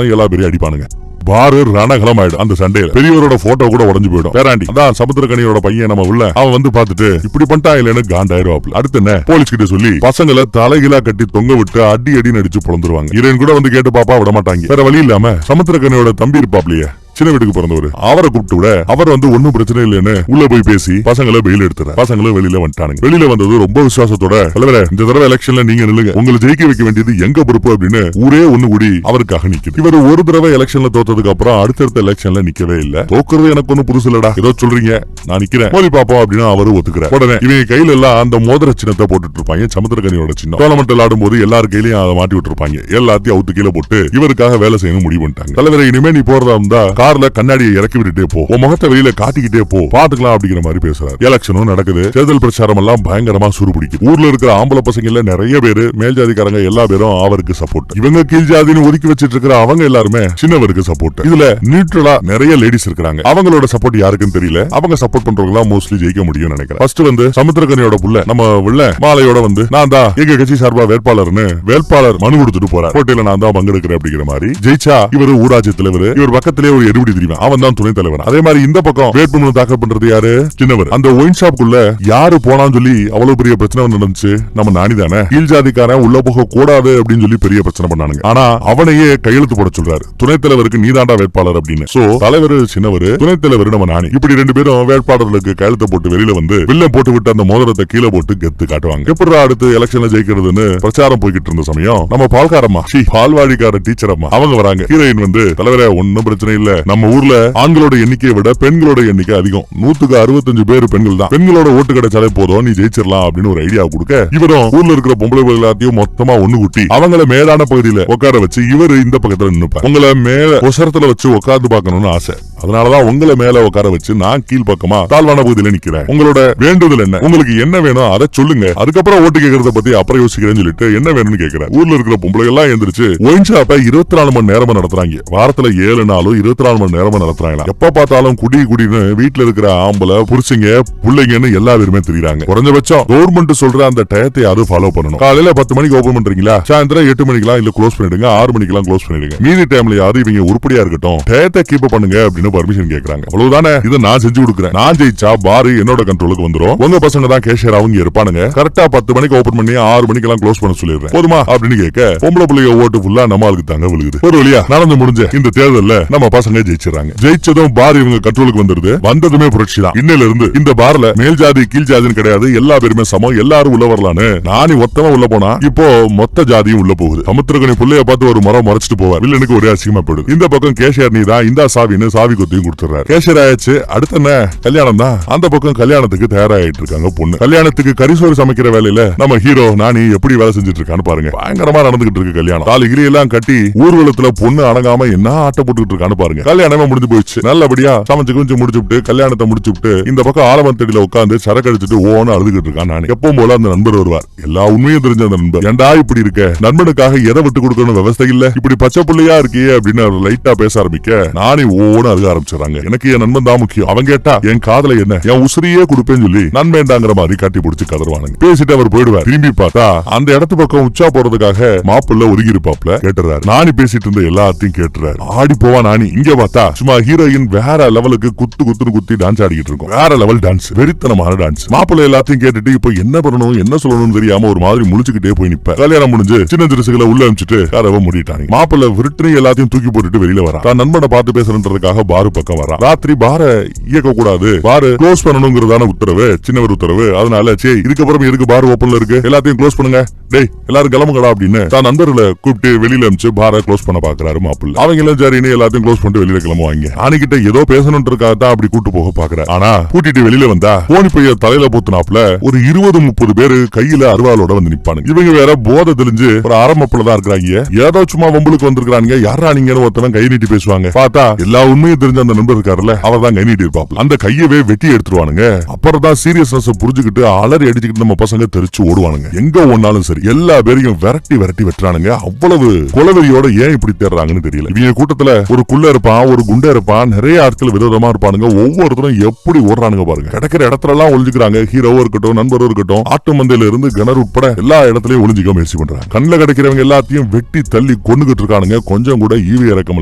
Speaker 1: எல்லா பேரையும் அடிப்பானுங்க. பாரு ரணகலம் ஆயிடும். அந்த சண்டையில பெரியவரோட போட்டோ கூட உடஞ்சு போயிடும். பேராண்டி அதான் சமுத்திரக்கனியோட பையன் நம்ம உள்ள அவன் வந்து பாத்துட்டு இப்படி பண்ணிட்டா இல்லன்னு காண்டாயிருவாப்ல. அடுத்து என்ன, போலீஸ் கிட்ட சொல்லி பசங்களை தலைகீழா கட்டி தொங்க விட்டு அடி அடிச்சு பொழந்துருவாங்க. ஹீரோயின் கூட வந்து கேட்டு பாப்பா விட மாட்டாங்க. வேற வழி இல்லாம சமுத்திரக்கனியோட தம்பி இருப்பாப்லயே, சின்ன வீட்டுக்கு பிறந்தவர், அவரை கூப்பிட்டு விட அவர் வந்து ஒன்னும் பிரச்சனை இல்லைன்னு உள்ள போய் பேசி பசங்களை பெயில் எடுத்துற. பசங்களும் வெளியில வந்துட்டானுங்க. வெளியில வந்தது ரொம்ப விசுவாசத்தோட, தலைவரே இந்த தடவை எலெக்ஷன்ல நீங்க நில்லுங்க, உங்களை ஜெயிக்க வைக்க வேண்டியது எங்க பொறுப்பு அப்படின்னு ஊரே ஒண்ணு கூடி அவருக்காக நிக்குது. இவர் ஒரு தடவை எலெக்ஷன்ல தோத்ததுக்கு அப்புறம் அடுத்தடுத்த எலெக்ஷன்ல நிக்கவே இல்ல. தோக்குறது எனக்கு ஒண்ணு புதுசு இல்லடா, ஏதோ சொல்றீங்க நான் நிக்கிறேன் மோதி பாப்போம் அப்படின்னு அவரு ஒத்துக்கிறார். உடனே இவங்க கையில எல்லாம் அந்த மோதிர சின்னத்தை போட்டுட்டு இருப்பாங்க. சமுத்திரக்கனியோட சின்னம் டோர்னமெண்ட் விளையாடும் போது எல்லார் கையிலயும் அதை மாட்டி விட்டுருப்பாங்க. எல்லாத்தையும் அவுத்து கீழே போட்டு இவருக்காக வேலை செய்யணும் முடிவு பண்ணிட்டாங்க. தலைவரை இனிமே நீ போறதா இருந்தா கார்ல கண்ணாடியை இறக்கி விட்டுட்டே போ, உன் முகத்தை வெளியில காட்டிக்கிட்டே போ, பாத்துக்கலாம் அப்படிங்கிற மாதிரி பேசுறாரு. எலெக்ஷனும் நடக்குது. தேர்தல் பிரச்சாரம் எல்லாம் பயங்கரமா சூடுபிடிக்குது. ஊர்ல இருக்கிற ஆம்பளை பசங்கல நிறைய பேரு மேல் ஜாதிக்காரங்க எல்லா பேரும் அவருக்கு சப்போர்ட். இவங்க கீழ் ஜாதின்னு ஒதுக்கி வச்சிட்டு இருக்கிற அவங்க எல்லாருமே சின்னவருக்கு சப்போர்ட். இதுல நியூட்ரலா நிறைய லேடிஸ் இருக்காங்க. அவங்களோட சப்போர்ட் யாருக்குன்னு தெரியல. அவங்க சப்போர்ட் பண்றவங்க மோஸ்ட்லி ஜெயிக்க முடியும்னு நினைக்கிறேன். ஃபர்ஸ்ட் வந்து சமுத்திரக்கனியோட புள்ள நம்ம உள்ள மாலையோட வந்து நான் தான் எங்க கட்சி சார்பா வேட்பாளர்னு வேட்பாளர் மனு கொடுத்துட்டு போறார். போட்டியில நான் தான் பங்கெடுக்கிறேன் அப்படிங்கிற மாதிரி. ஜெயிச்சா இவர் ஊராட்சி தலைவர், இவர் பக்கத்திலே ஒரு எடுபடி தெரியும், அவன் தான் துணை தலைவர். அதே மாதிரி இந்த பக்கம் வேட்புமனு தாக்கல் பண்றது யாரு, சின்னவர். அந்த ஒயின் ஷாப்புக்குள்ள யாரு போனான்னு சொல்லி அவ்வளவு பெரிய பிரச்சனை நடந்துச்சு. நம்ம நானி தானே கீழ் ஜாதிக்காரன் உள்ள போக கூடாது அப்படின்னு சொல்லி பெரிய பிரச்சனை பண்ணானுங்க. ஆனா அவனையே கையெழுத்து போட சொல்றாரு, துணைத் தலைவருக்கு நீதாண்டா வேட்பாளர் அப்படின்னு. சோ தலைவர் சின்னவர், துணைத் தலைவர் நம்ம நானி, இப்படி ரெண்டு பேரும் வேட்பாளர்களுக்கு கையெழுத்து போட்டு வெளியில வந்து வில்ல போட்டு விட்டு அந்த மோதிரத்தை கீழே போட்டு கெத்து காட்டுவாங்க. எப்படி அடுத்து எலெக்ஷன்ல ஜெயிக்கிறதுன்னு பிரச்சாரம் போய்கிட்டு இருந்த சமயம் நம்ம பால்காரம்மா பால்வாடிக்கார டீச்சர் அம்மா அவங்க வராங்க. ஹீரோயின் வந்து தலைவரே ஒன்னும் பிரச்சனை இல்ல, நம்ம ஊர்ல ஆண்களோட எண்ணிக்கையை விட பெண்களோட எண்ணிக்கை அதிகம், 165 பேர் பெண்கள் தான், பெண்களோட ஓட்டு கிடைச்சாலே போதும் நீ ஜெயிச்சிடலாம் அப்படின்னு ஒரு ஐடியா கொடுக்க, இவரும் ஊர்ல இருக்கிற பொம்பளை எல்லாத்தையும் மொத்தமா ஒண்ணு கூட்டி அவங்கள மேலான பகுதியில உட்கார வச்சு இவரு இந்த பக்கத்துல நின்னுப்பார். உங்களை மேல ஒசரத்துல வச்சு உட்கார்ந்து பாக்கணும்னு ஆசை, அதனாலதான் உங்களை மேல உட்கார வச்சு நான் கீழ் பக்கமா தாழ்வான பகுதியில நிக்கிறேன். உங்களோட வேண்டுதல் என்ன, உங்களுக்கு என்ன வேணும் அதை சொல்லுங்க, அதுக்கப்புறம் ஓட்டு கேட்கறத பத்தி அப்புறம் யோசிக்கிறேன்னு சொல்லிட்டு என்ன வேணும்னு கேட்கிறேன். ஊர்ல இருக்கிற பொம்பளை எல்லாம் எந்திரிச்சு ஒயின் ஷாப்பை 24 மணி நேரமா நடத்துறாங்க. வாரத்துல 7 நாளும் 24 மணி நேரமா நடத்துறாங்க. எப்ப பார்த்தாலும் குடின்னு வீட்டுல இருக்கிற ஆம்பளை புருஷங்க புள்ளைங்கன்னு எல்லா பேருமே தெரியுறாங்க. குறைஞ்சபட்சம் கவர்மெண்ட் சொல்ற அந்த டயத்தை யாரும் ஃபாலோ பண்ணணும். காலையில 10 மணிக்கு ஓபன் பண்றீங்களா, சாயந்தரம் 8 மணிக்கெல்லாம் இல்ல க்ளோஸ் பண்ணிடுங்க, 6 மணிக்கெல்லாம் க்ளோஸ் பண்ணிடுங்க, மீதி டைம்ல யாரும் இவங்க உருப்படியா இருக்கட்டும் டயத்தை கீப் பண்ணுங்க அப்படின்னு பர்மிஷன் கேக்குறாங்க. அவ்வளவுதானே, இதை நான் செஞ்சு கொடுக்குறேன். நான் ஜெயிச்சா பாரு என்னோட கண்ட்ரோலுக்கு வந்துரும், உங்க பசங்க தான் கேஷியர் அவங்க இருப்பானுங்க, கரெக்டா 10 மணிக்கு ஓபன் பண்ணி 6 மணிக்கெல்லாம் க்ளோஸ் பண்ண சொல்லிடுறேன் போதுமா அப்படின்னு கேட்க பொம்பளை பிள்ளைங்க ஓட்டு ஃபுல்லா நம்மளுக்கு தாங்க விழுகுது. ஒரு வழியா நடந்து முடிஞ்ச இந்த தேர்தல்ல நம்ம பசங்க ஜெயிச்சிடறாங்க. ஜெயிச்சதும் பார் இவங்க கண்ட்ரோலுக்கு வந்துருது. வந்ததுமே புரட்சி தான். இன்னையில இருந்து இந்த பார்ல மேல் ஜாதி கீழ் ஜாதின்னு கிடையாது, எல்லா பேருமே சமம், எல்லாரும் உள்ள வரலான்னு நானி ஒத்தமா உள்ள போனா இப்போ மொத்த ஜாதியும் உள்ள போகுது. சமுத்திரக்கனி புள்ளைய பார்த்து ஒரு முறை முறைச்சிட்டு போவார். வில்லனுக்கு ஒரே அசிங்கமா போயிடுது. இந்த பக்கம் கேஷியர் நீ தான் இந்த சாவின்னு சாவி கொத்தியும் கொடுத்துறாரு. கேஷியர் ஆயிடுச்சு. அடுத்து என்ன, கல்யாணம் தான். அந்த பக்கம் கல்யாணத்துக்கு தயாராயிட்டு இருக்காங்க பொண்ணு. கல்யாணத்துக்கு கரிசோறு சமைக்கிற வேலையில நம்ம ஹீரோ நானி எப்படி வேலை செஞ்சுட்டு இருக்கான்னு பாருங்க. பயங்கரமா நடந்துகிட்டு இருக்கு கல்யாணம். தாலிகிரி எல்லாம் கட்டி ஊர்வலத்துல பொண்ணு அடங்காம என்ன ஆட்ட போட்டுக்கிட்டு இருக்கான்னு பாருங்க. கல்யாணமே முடிஞ்சு போயிடுச்சு. நல்லபடியா சமைச்சு கொஞ்சம் முடிச்சுட்டு கல்யாணத்தை முடிச்சுட்டு இந்த பக்கம் ஆலமரத்தடியில உட்காந்து சரக்கு அடிச்சுட்டு ஓன்னு அழுதுகிட்டு இருக்கான். நான் எப்பவும் போல அந்த நண்பர் வருவார். எல்லா உண்மையும் தெரிஞ்ச அந்த நண்பர், ஏண்டா இப்படி இருக்க, நண்பனுக்காக எதை விட்டு கொடுக்கணும் விவசாய இல்ல, இப்படி பச்சை பிள்ளையா இருக்கியே அப்படின்னு லைட்டா பேச ஆரம்பிக்க நானே ஓன்னு அழுக ஆரம்பிச்சாங்க. எனக்கு என் நண்பன் தான் முக்கியம், அவன் கேட்டா என் காதல என்ன என் உசிரியே கொடுப்பேன்னு சொல்லி நண்பேண்டாங்கிற மாதிரி கட்டி பிடிச்சு கதறுவானுங்க. பேசிட்டு அவர் போயிடுவார். திரும்பி பார்த்தா அந்த இடத்து பக்கம் உச்சா போறதுக்காக மாப்பிள்ள ஒதுங்கி இருப்பாப்ல கேட்டுறாரு. நானி பேசிட்டு இருந்த எல்லாத்தையும் கேட்டுறாரு. ஆடி போவா நானி. இங்க பார்த்தா சும்மா ஹீரோயின் வேற லெவலுக்கு குத்துன்னு குத்தி டான்ஸ் ஆடிக்கிட்டு இருக்கும். வேற லெவல் டான்ஸ், வெறித்தனமான டான்ஸ். மாப்பிள்ளை எல்லாத்தையும் கேட்டுட்டு இப்போ என்ன பண்ணணும் என்ன சொல்லணும்னு தெரியாம ஒரு மாதிரி முழிச்சுக்கிட்டே போய் நிப்ப. கல்யாணம் முடிஞ்சு சின்ன திருசுகளை உள்ள அனுப்பிச்சுட்டு கதவை மூடிட்டாங்க. மாப்பிள்ளை விருட்டு எல்லாத்தையும் தூக்கி போட்டுட்டு வெளியில வரா. தான் நண்பனை பார்த்து பேசுறதுக்காக பாரு பக்கம் வரா. ராத்திரி பார இயக்க கூடாது, பாரு க்ளோஸ் பண்ணணுங்கிறதான உத்தரவு, சின்னவர் உத்தரவு. அதனால சரி இதுக்கப்புறம் எதுக்கு பார் ஓப்பன்ல இருக்கு, எல்லாத்தையும் க்ளோஸ் பண்ணுங்க, டேய் எல்லாரும் கிளம்புங்கடா அப்படின்னு தான் நண்பர்களை கூப்பிட்டு வெளியில அனுப்பிச்சு பார க்ளோஸ் பண்ண பாக்குறாரு மாப்பிள்ளை. அவங்க எல்லாம் சரின்னு எல்லாத்தையும் க்ளோஸ் பண்ணிட்டு வெளியில கிளம்புவாங்க. ராணிகிட்ட ஏதோ பேசணும்ன்றதுக்காக அப்படி கூட்டு போக பாக்குற. ஆனா கூட்டிட்டு வெளியில வந்தா போனி பைய தலையில போத்துனாப்ல ஒரு 20-30 பேரு கையில அருவாளோட வந்து நிப்பானுங்க. இவங்க வேற போதை தெளிஞ்சு ஒரு ஆரம்பப்புல தான் இருக்கிறாங்க. ஏதோ சும்மா வம்புலுக்கு வந்திருக்காங்க. யாரா நீங்கன்னு ஒருத்தவன் கை நீட்டி பேசுவாங்க. பார்த்தா எல்லா உண்மையும் தெரிஞ்ச அந்த நண்பர் இருக்காருல்ல, அவர் தான் கை நீட்டி இருப்பாப்ல. அந்த கையவே வெட்டி எடுத்துருவானுங்க. அப்புறம் தான் சீரியஸ்னஸ் புரிஞ்சுக்கிட்டு அலறி அடிச்சுக்கிட்டு நம்ம பசங்க தெரிச்சு ஓடுவானுங்க. எங்க ஒன்னாலும் சரி எல்லா பேரையும் விரட்டி விரட்டி வெட்டுறானுங்க. அவ்வளவு கொலவெறியோட ஏன் இப்படி தேடுறாங்கன்னு தெரியல. இவங்க கூட்டத்துல ஒரு குள்ள இருப்பான், ஒரு குண்டை இருப்பான், நிறைய ஆட்கள் விதவிதமா இருப்பானுங்க. ஒவ்வொருத்தரும் எப்படி ஓடுறானுங்க பாருங்க. கிடைக்கிற இடத்துல எல்லாம் ஒளிஞ்சுக்கிறாங்க. ஹீரோவா இருக்கட்டும், நண்பரும் இருக்கட்டும், ஆட்டு மந்தையில இருந்து கிணறு உட்பட எல்லா இடத்துலயும் ஒளிஞ்சிக்க முயற்சி பண்றாங்க. கண்ணுல கிடைக்கிறவங்க எல்லாத்தையும் வெட்டி தள்ளி கொண்டுகிட்டு இருக்கானுங்க. கொஞ்சம் கூட ஈவி இறக்கம்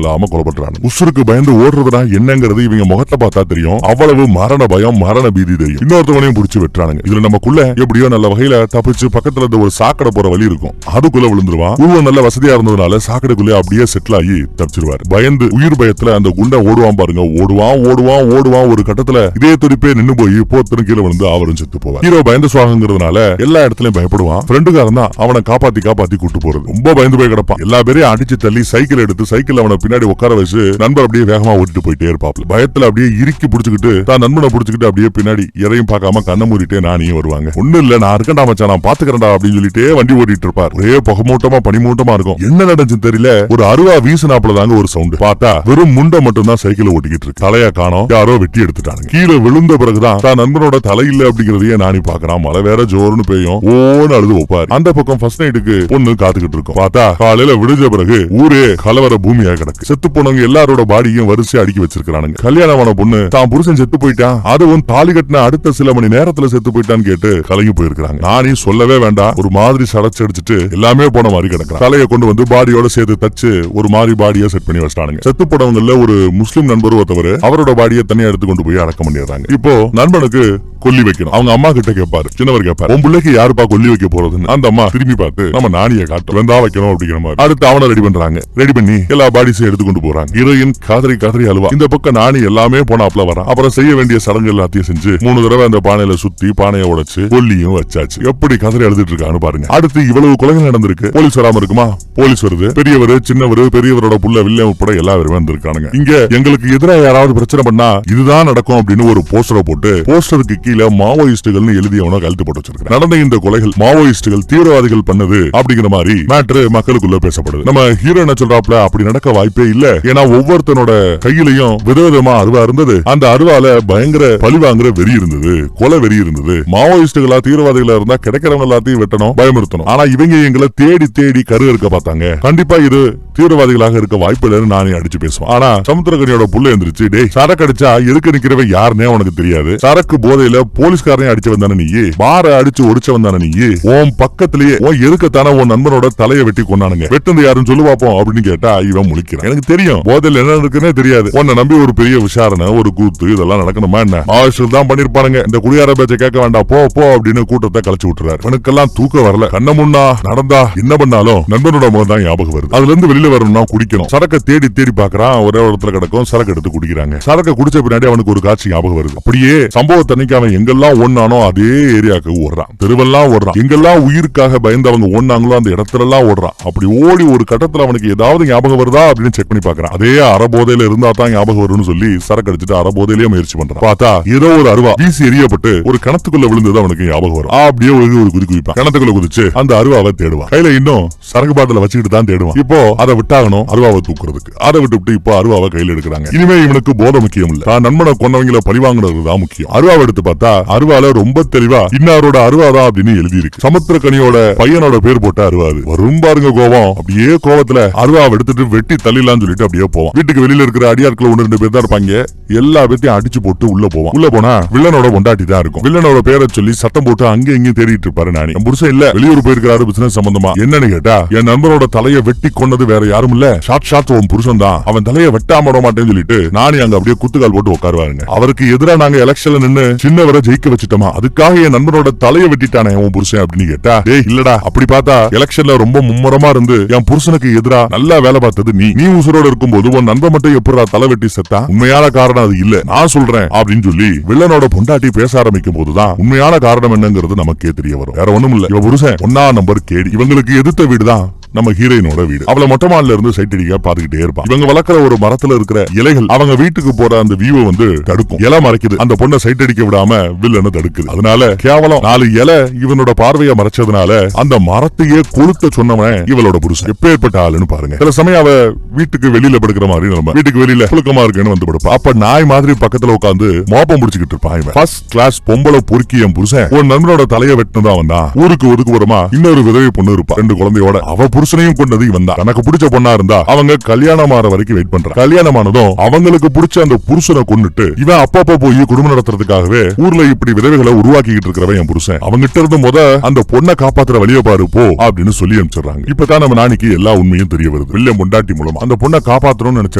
Speaker 1: இல்லாம கொலைப்படுறாங்க. உசுருக்கு பயந்து ஓடுறதுனா என்னங்கிறது இவங்க முகத்தை பார்த்தா தெரியும். அவ்வளவு மரண பயம், மரண பீதி தெரியும். இன்னொருத்தவனையும் புடிச்சு வெட்டுறானுங்க. இதுல நமக்குள்ள எப்படியோ நல்ல வகையில தப்பிச்சு பக்கத்துல இருந்த ஒரு சாக்கடை போற வழி இருக்கும், அதுக்குள்ள விழுந்துருவான். உருவம் நல்ல வசதியா இருந்ததுனால சாக்கடைக்குள்ளே அப்படியே செட்டில் ஆகி தப்பிச்சிருவாரு. பயந்து உயிர் பயத்துல அந்த குண்டை ஓடுவான் பாருங்க. ஓடுவான் ஓடுவான் ஓடுவான். ஒரு கட்டத்துல இதே துடிப்பே நின்னு போய் போத்தரும் கீழே விழுந்து அவரும் செத்து போவார். ஹீரோ பயந்து சுவாகங்கிறதுனால எல்லா இடத்துலயும் பயப்படுவான். ஃப்ரெண்டுக்காரன் தான் அவனை காப்பாத்தி காப்பாத்தி கூட்டு போறது. ரொம்ப பயந்து போய் கிடப்பான். எல்லா பேரையும் அடிச்சு தள்ளி சைக்கிள் எடுத்து சைக்கிள் அவனை பின்னாடி உட்கார வச்சு நண்பர் அப்படியே வேகமா ஓட்டிட்டு போயிட்டே இருப்பாப்ல. பயத்துல அப்படியே இறுக்கி புடிச்சுக்கிட்டு தான் நண்பனை புடிச்சுக்கிட்டு அப்படியே பின்னாடி எதையும் பார்க்காம கண்ண மூடிட்டே நானே வருவாங்க. ஒண்ணு இல்ல, நான் இருக்கேன்டா மச்சான், நான் பாத்துக்கிறேன்டா அப்படின்னு சொல்லிட்டே வண்டி ஓட்டிட்டு இருப்பார். ஒரே புகமூட்டமா பனிமூட்டமா இருக்கும். என்ன நடந்துச்சுன்னு தெரியல, ஒரு அருவா வீசினாப்புல தாங்க ஒரு சவுண்ட். பார்த்தா வெறும் முண்டை மட்டும் தான் சைக்கிள் ஓட்டிக்கிட்டு இருக்கு. தலையா காணோம், யாரோ வெட்டி எடுத்துட்டாங்க. கீழே விழுந்த பிறகுதான் தான் நண்பனோட தலை இல்ல அப்படிங்கறதையே நானி பாக்குறான். மழை வேற ஜோர்னு பெய்யும். ஓன்னு அழுது வைப்பாரு. அந்த பக்கம் ஃபர்ஸ்ட் நைட்டுக்கு பொண்ணு காத்துக்கிட்டு இருக்கும். பார்த்தா காலையில விடுஞ்ச பிறகு ஊரே கலவர பூமியா கிடக்கு. செத்து போனவங்க எல்லாரோட பாடியும் வரிசையா அடுக்கி வச்சிருக்கானுங்க. கல்யாணமான பொண்ணு தான் புருஷன் செத்து போயிட்டான், அதுவும் தாலி கட்டின அடுத்த சில மணி நேரத்துல செத்து போயிட்டான்னு கேட்டு கலங்கி போயிருக்காங்க. நானே சொல்லவே வேண்டாம், ஒரு மாதிரி சடைச்சு அடிச்சுட்டு எல்லாமே போன மாதிரி கிடக்குறான். தலையை கொண்டு வந்து பாடியோட சேர்த்து தச்சு ஒரு மாதிரி பாடியை செட் பண்ணி வச்சிட்டானுங்க. செத்து போனவங்கல ஒரு முஸ்லிம் நண்பர் ஒருத்தவர் அவரோட பாடியை தனியா எடுத்து கொண்டு போய் அடக்கம் பண்ணிடுறாங்க. இப்போ நண்பனுக்கு கொல்லி வைக்கணும். அவங்க அம்மா கிட்ட கேட்பாரு, சின்னவர் கேட்பாரு, உன் பிள்ளைக்கு யாருப்பா கொல்லி வைக்க போறதுன்னு. அந்த அம்மா திரும்பி பார்த்து நம்ம நாணியை காட்டு வெந்தா வைக்கணும் அப்படிங்கிற மாதிரி. அடுத்து அவனை ரெடி பண்றாங்க. ரெடி பண்ணி எல்லா பாடிஸையும் எடுத்து கொண்டு போறாங்க. ஹீரோயின் காதறி காதறி அழுவா. இந்த பக்கம் நாணி எல்லாமே போனாப்ல வரான். அப்புறம் செய்ய வேண்டிய சடங்கு எல்லாத்தையும் செஞ்சு 3 தடவை அந்த பானையில சுத்தி பானையை உடைச்சு கொல்லியும் வச்சாச்சு. எப்படி கதறி அழுதுட்டு இருக்கான்னு பாருங்க. அடுத்து இவ்வளவு கொலைகள் நடந்திருக்கு, போலீஸ் வராம இருக்குமா? போலீஸ் வருது. பெரியவர் சின்னவர் பெரியவரோட புள்ள வில்லியம் உட்பட எல்லாருமே வந்திருக்கானுங்க. இங்க எங்களுக்கு எதிராக யாராவது பிரச்சனை பண்ணா இதுதான் நடக்கும் அப்படின்னு ஒரு போஸ்டரை போட்டு போஸ்டருக்கு கீழே மாவோயிஸ்டுகள் எழுதியவன கழுத்து போட்டு வச்சிருக்காங்க. நடந்த இந்த கொலைகள் மாவோயிஸ்டுகள் தீவிரவாதிகள் பண்ணது அப்படிங்கிற மாதிரி மேட்ரு மக்களுக்குள்ள பேசப்படுது. நம்ம ஹீரோ என்ன சொல்றாப்ல, அப்படி நடக்க வாய்ப்பே இல்ல. ஏன்னா ஒவ்வொருத்தனோட கையிலையும் விதவிதமா அருவா இருந்தது. அந்த அருவால பயங்கர பழிவாங்கிற வெறி இருந்தது, கொலை வெறி இருந்தது. மாவோயிஸ்டுகளா தீவிரவாதிகளா இருந்தா கிடைக்கிறவங்க எல்லாத்தையும் வெட்டணும், பயமுறுத்தணும். ஆனா இவங்க எங்களை தேடி தேடி கரு இருக்க பார்த்தாங்க. கண்டிப்பா இது தீவிரவாதிகளாக இருக்க வாய்ப்பு இல்லைன்னு நானே அடிச்சு பேசுவேன். ஆனா சமுத்திரக்கனியோட புள்ள எந்திரிச்சு, டேய் சரக்கு அடிச்சா எதுக்கு நிக்கிறவ யாருன்னே உனக்கு தெரியாது. சரக்கு போதையில போலீஸ்காரனையும் அடிச்சு வந்தானே நீ, பார அடிச்சு ஒடிச்சு வந்தானே நீ, உன் பக்கத்திலேயே உன் எதுக்கத்தான உன் நண்பனோட தலையை வெட்டி கொண்டானுங்க, வெட்டுந்து யாருன்னு சொல்லு பாப்போம் அப்படின்னு கேட்டா இவன் முழிக்கிறான். எனக்கு தெரியும் போதையில என்ன இருக்குன்னே தெரியாது. உன்னை நம்பி ஒரு பெரிய விசாரணை, ஒரு கூத்து இதெல்லாம் நடக்கணுமா என்ன? ஆயுஷல் தான் பண்ணிருப்பானுங்க. இந்த குடியார பேச்ச கேட்க வேண்டாம், போ போ அப்படின்னு கூட்டத்தை கலைச்சு விட்டுறாரு. எனக்கெல்லாம் தூக்கம் வரல. கண்ண முன்னா நடந்தா என்ன பண்ணாலும் நண்பனோட முகம் தான் ஞாபகம் வருது. அதுல இருந்து வெளியில வரணும்னா குடிக்கணும். சரக்க தேடி தேடி பாக்குறான். ஒரே இடத்துல கிடக்கும். சரக்கு எடுத்து குடிக்கிறாங்க. சரக்க குடிச்ச பின்னாடி அவனுக்கு ஒரு காட்சி ஞாபகம் வருது. அப்படியே சம்பவத்தன்னைக்கு அவன் எங்கெல்லாம் ஓடுனானோ அதே ஏரியாவுக்கு ஓடுறான். தெருவெல்லாம் ஓடுறான். எங்கெல்லாம் உயிருக்காக பயந்தவங்க ஓடுனாங்களோ அந்த இடத்துல எல்லாம் ஓடுறான். அப்படி ஓடி ஒரு கட்டத்துல அவனுக்கு ஏதாவது ஞாபகம் வருதா அப்படின்னு செக் பண்ணி பாக்குறான். அதே அறபோதையில இருந்தா தான் ஞாபகம் வரும்னு சொல்லி சரக்கு அடிச்சுட்டு அறபோதையிலேயே முயற்சி பண்றான். பார்த்தா ஏதோ ஒரு அருவா வீசி எரியப்பட்டு ஒரு கிணத்துக்குள்ள விழுந்தது அவனுக்கு ஞாபகம் வரும். அப்படியே ஒரு குதி குதிப்பான். கிணத்துக்குள்ள குதிச்சு அந்த அருவாவை தேடுவான். கையில இன்னும் சரக்கு பாட்டில வச்சுக்கிட்டு தான் தேடுவான். இப்போ அதை விட்டாகணும் அருவாவை தூக்குறதுக்கு. அதை விட்டு இப்போ அருவாவை கையில எடுக்கிறாங்க. இனிமே இவனுக்கு போதை முக்கியம் இல்ல, தான் நண்பனை கொண்டவங்களை பழிவாங்குறது தான் முக்கியம். அருவாவை எடுத்து பார்த்தா அருவால ரொம்ப தெளிவா இன்னாரோட அருவாதான் அப்படின்னு எழுதி இருக்கு. சமுத்திரக்கனியோட பையனோட பேர் போட்ட அருவாது. வரும் பாருங்க கோவம். அப்படியே கோவத்துல அருவாவை எடுத்துட்டு வெட்டி தள்ளிடலாம்னு சொல்லிட்டு அப்படியே போவான். வீட்டுக்கு வெளியில இருக்கிற அடியாட்கள் 1-2 பேர் தான் இருப்பாங்க. எல்லா பேத்தையும் அடிச்சு போட்டு உள்ள போவான். உள்ள போனா வில்லனோட கொண்டாட்டி தான் இருக்கும். வில்லனோட பேரை சொல்லி சத்தம் போட்டு அங்கே இங்கே தேடிட்டு இருப்பாரு. நானி என் புருஷன் இல்ல, வெளியூர் போயிருக்காரு பிசினஸ் சம்பந்தமா. என்னன்னு கேட்டா என் நண்பனோட தலையை வெட்டி கொண்டது வேற யாரும் இல்ல, ஷாட் உன் புருஷன் தான். அவன் தலையை வெட்டாம விட மாட்டேன்னு சொல்லிட்டு நானி அங்க அப்படியே குத்துக்கால் போட்டு உட்காருவாருங்க. அவருக்கு எதிரா நாங்க எலெக்ஷன்ல நின்னு சின்னவரை ஜெயிக்க வச்சுட்டோமா, அதுக்காக என் நண்பனோட தலையை வெட்டிட்டானே உன் புருஷன் அப்படின்னு கேட்டா, டேய் இல்லடா, அப்படி பார்த்தா எலெக்ஷன்ல ரொம்ப மும்முரமா இருந்து என் புருஷனுக்கு எதிரா நல்லா வேலை பார்த்தது நீ உசுரோட இருக்கும் போது உன் நண்பன் மட்டும் எப்படா தலை வெட்டி செத்தா? உண்மையான காரணம் அது இல்ல, நான் சொல்றேன் அப்படின்னு சொல்லி வில்லனோட பொண்டாட்டி பேச ஆரம்பிக்கும் போதுதான் உண்மையான காரணம் என்னங்கிறது நமக்கே தெரிய வரும். வேற ஒண்ணும் இல்ல, இவ புருஷன் 1ஆம் நம்பர் கேடி. இவங்களுக்கு எதிர்த்த வீடுதான் நம்ம ஹீரோயினோட வீடு. அவளை மொட்டை மாடில இருந்து சைட் அடிக்க பாத்துக்கிட்டே இருப்பான். இவங்க வளர்க்கிற ஒரு மரத்துல இருக்கிற இலைகள் அவங்க வீட்டுக்கு போற அந்த வியூவை வந்து தடுக்கும். இலை மறைக்குது. அந்த பொண்ணை சைட் அடிக்க விடாம வில்லனை தடுக்குது. அதனால கேவலம் 4 இலை இவனோட பார்வையை மறைச்சதுனால அந்த மரத்தையே கொளுத்த சொன்னவன் இவளோட புருஷன். எப்பேற்பட்ட ஆளுன்னு பாருங்க. சில சமயம் அவ வீட்டுக்கு வெளியில படுக்கிற மாதிரி நம்ம வீட்டுக்கு வெளியில புழுக்கமா இருக்குன்னு வந்து படுப்பா. அப்ப நாய் மாதிரி பக்கத்துல உட்காந்து மோப்பம் முடிச்சுக்கிட்டு இருப்பான். இவன் ஃபர்ஸ்ட் கிளாஸ் பொம்பளை பொறுக்கி என் புருஷன் ஒரு நண்பனோட தலையை வெட்டினதான் வந்தான். ஊருக்கு ஒதுக்குப்புறமா இன்னொரு விதவை பொண்ணு இருப்பா, 2 குழந்தையோட. அவ புருஷனையும் கொண்டது இவன் தான். தனக்கு பிடிச்ச பொண்ணா இருந்தா அவங்க கல்யாணம் ஆற வரைக்கும் வெயிட் பண்றான். கல்யாணமானதும் அவங்களுக்கு பிடிச்ச அந்த புருஷனை கொண்டுட்டு இவன் அப்பப்ப போய் குடும்பம் நடத்துறதுக்காகவே ஊர்ல இப்படி விதவைகளை உருவாக்கிட்டு இருக்கிறவன் என் புருஷன். அவங்கிட்ட இருந்து அந்த பொண்ணை காப்பாத்துற வழிய பாரு போ அப்படின்னு சொல்லி அனுப்பிச்சிடுறாங்க. இப்பதான் நம்ம நாளைக்கு எல்லா உண்மையும் தெரிய வருது. வில்லியம் பொண்டாட்டி மூலமா அந்த பொண்ணை காப்பாத்தணும்னு நினைச்சு